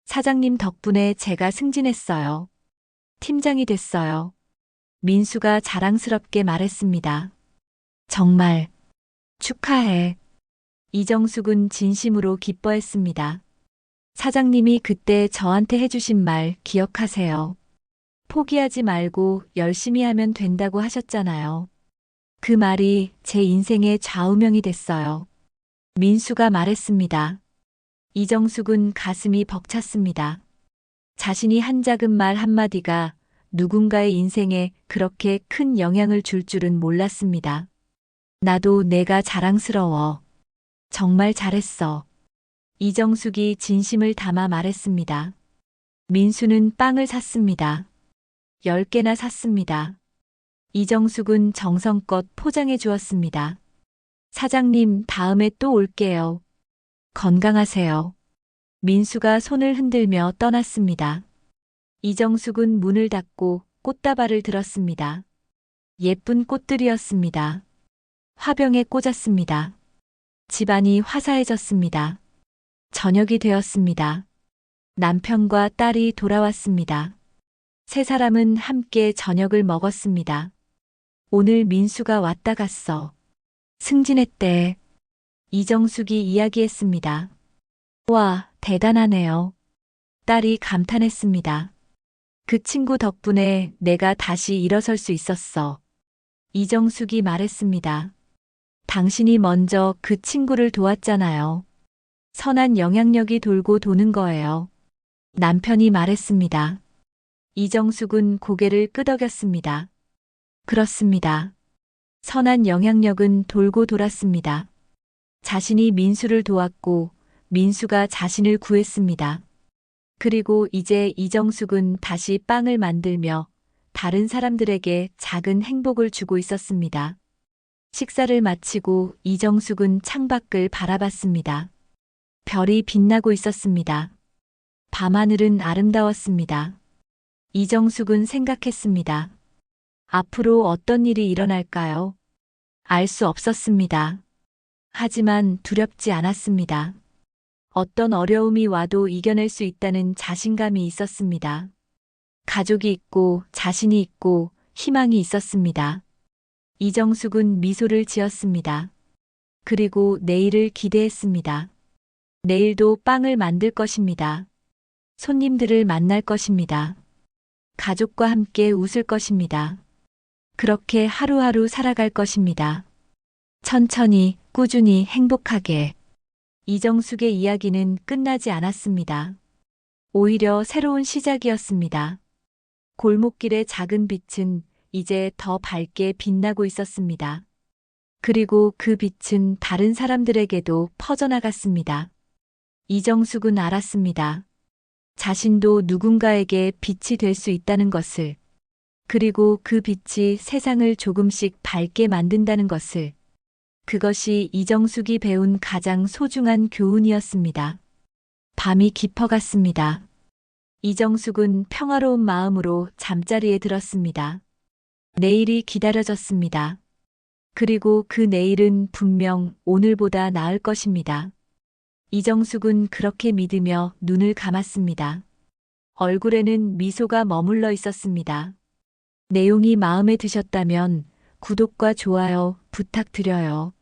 사장님 덕분에 제가 승진했어요. 팀장이 됐어요. 민수가 자랑스럽게 말했습니다. 정말 축하해. 이정숙은 진심으로 기뻐했습니다. 사장님이 그때 저한테 해주신 말 기억하세요. 포기하지 말고 열심히 하면 된다고 하셨잖아요. 그 말이 제 인생의 좌우명이 됐어요. 민수가 말했습니다. 이정숙은 가슴이 벅찼습니다. 자신이 한 작은 말 한마디가 누군가의 인생에 그렇게 큰 영향을 줄 줄은 몰랐습니다. 나도 내가 자랑스러워. 정말 잘했어. 이정숙이 진심을 담아 말했습니다. 민수는 빵을 샀습니다. 10개나 샀습니다. 이정숙은 정성껏 포장해 주었습니다. 사장님, 다음에 또 올게요. 건강하세요. 민수가 손을 흔들며 떠났습니다. 이정숙은 문을 닫고 꽃다발을 들었습니다. 예쁜 꽃들이었습니다. 화병에 꽂았습니다. 집안이 화사해졌습니다. 저녁이 되었습니다. 남편과 딸이 돌아왔습니다. 세 사람은 함께 저녁을 먹었습니다. 오늘 민수가 왔다 갔어. 승진했대. 이정숙이 이야기했습니다. 와, 대단하네요. 딸이 감탄했습니다. 그 친구 덕분에 내가 다시 일어설 수 있었어. 이정숙이 말했습니다. 당신이 먼저 그 친구를 도왔잖아요. 선한 영향력이 돌고 도는 거예요. 남편이 말했습니다. 이정숙은 고개를 끄덕였습니다. 그렇습니다. 선한 영향력은 돌고 돌았습니다. 자신이 민수를 도왔고 민수가 자신을 구했습니다. 그리고 이제 이정숙은 다시 빵을 만들며 다른 사람들에게 작은 행복을 주고 있었습니다. 식사를 마치고 이정숙은 창밖을 바라봤습니다. 별이 빛나고 있었습니다. 밤하늘은 아름다웠습니다. 이정숙은 생각했습니다. 앞으로 어떤 일이 일어날까요? 알 수 없었습니다. 하지만 두렵지 않았습니다. 어떤 어려움이 와도 이겨낼 수 있다는 자신감이 있었습니다. 가족이 있고 자신이 있고 희망이 있었습니다. 이정숙은 미소를 지었습니다. 그리고 내일을 기대했습니다. 내일도 빵을 만들 것입니다. 손님들을 만날 것입니다. 가족과 함께 웃을 것입니다. 그렇게 하루하루 살아갈 것입니다. 천천히, 꾸준히 행복하게. 이정숙의 이야기는 끝나지 않았습니다. 오히려 새로운 시작이었습니다. 골목길의 작은 빛은 이제 더 밝게 빛나고 있었습니다. 그리고 그 빛은 다른 사람들에게도 퍼져나갔습니다. 이정숙은 알았습니다. 자신도 누군가에게 빛이 될 수 있다는 것을, 그리고 그 빛이 세상을 조금씩 밝게 만든다는 것을. 그것이 이정숙이 배운 가장 소중한 교훈이었습니다. 밤이 깊어갔습니다. 이정숙은 평화로운 마음으로 잠자리에 들었습니다. 내일이 기다려졌습니다. 그리고 그 내일은 분명 오늘보다 나을 것입니다. 이정숙은 그렇게 믿으며 눈을 감았습니다. 얼굴에는 미소가 머물러 있었습니다. 내용이 마음에 드셨다면 구독과 좋아요 부탁드려요.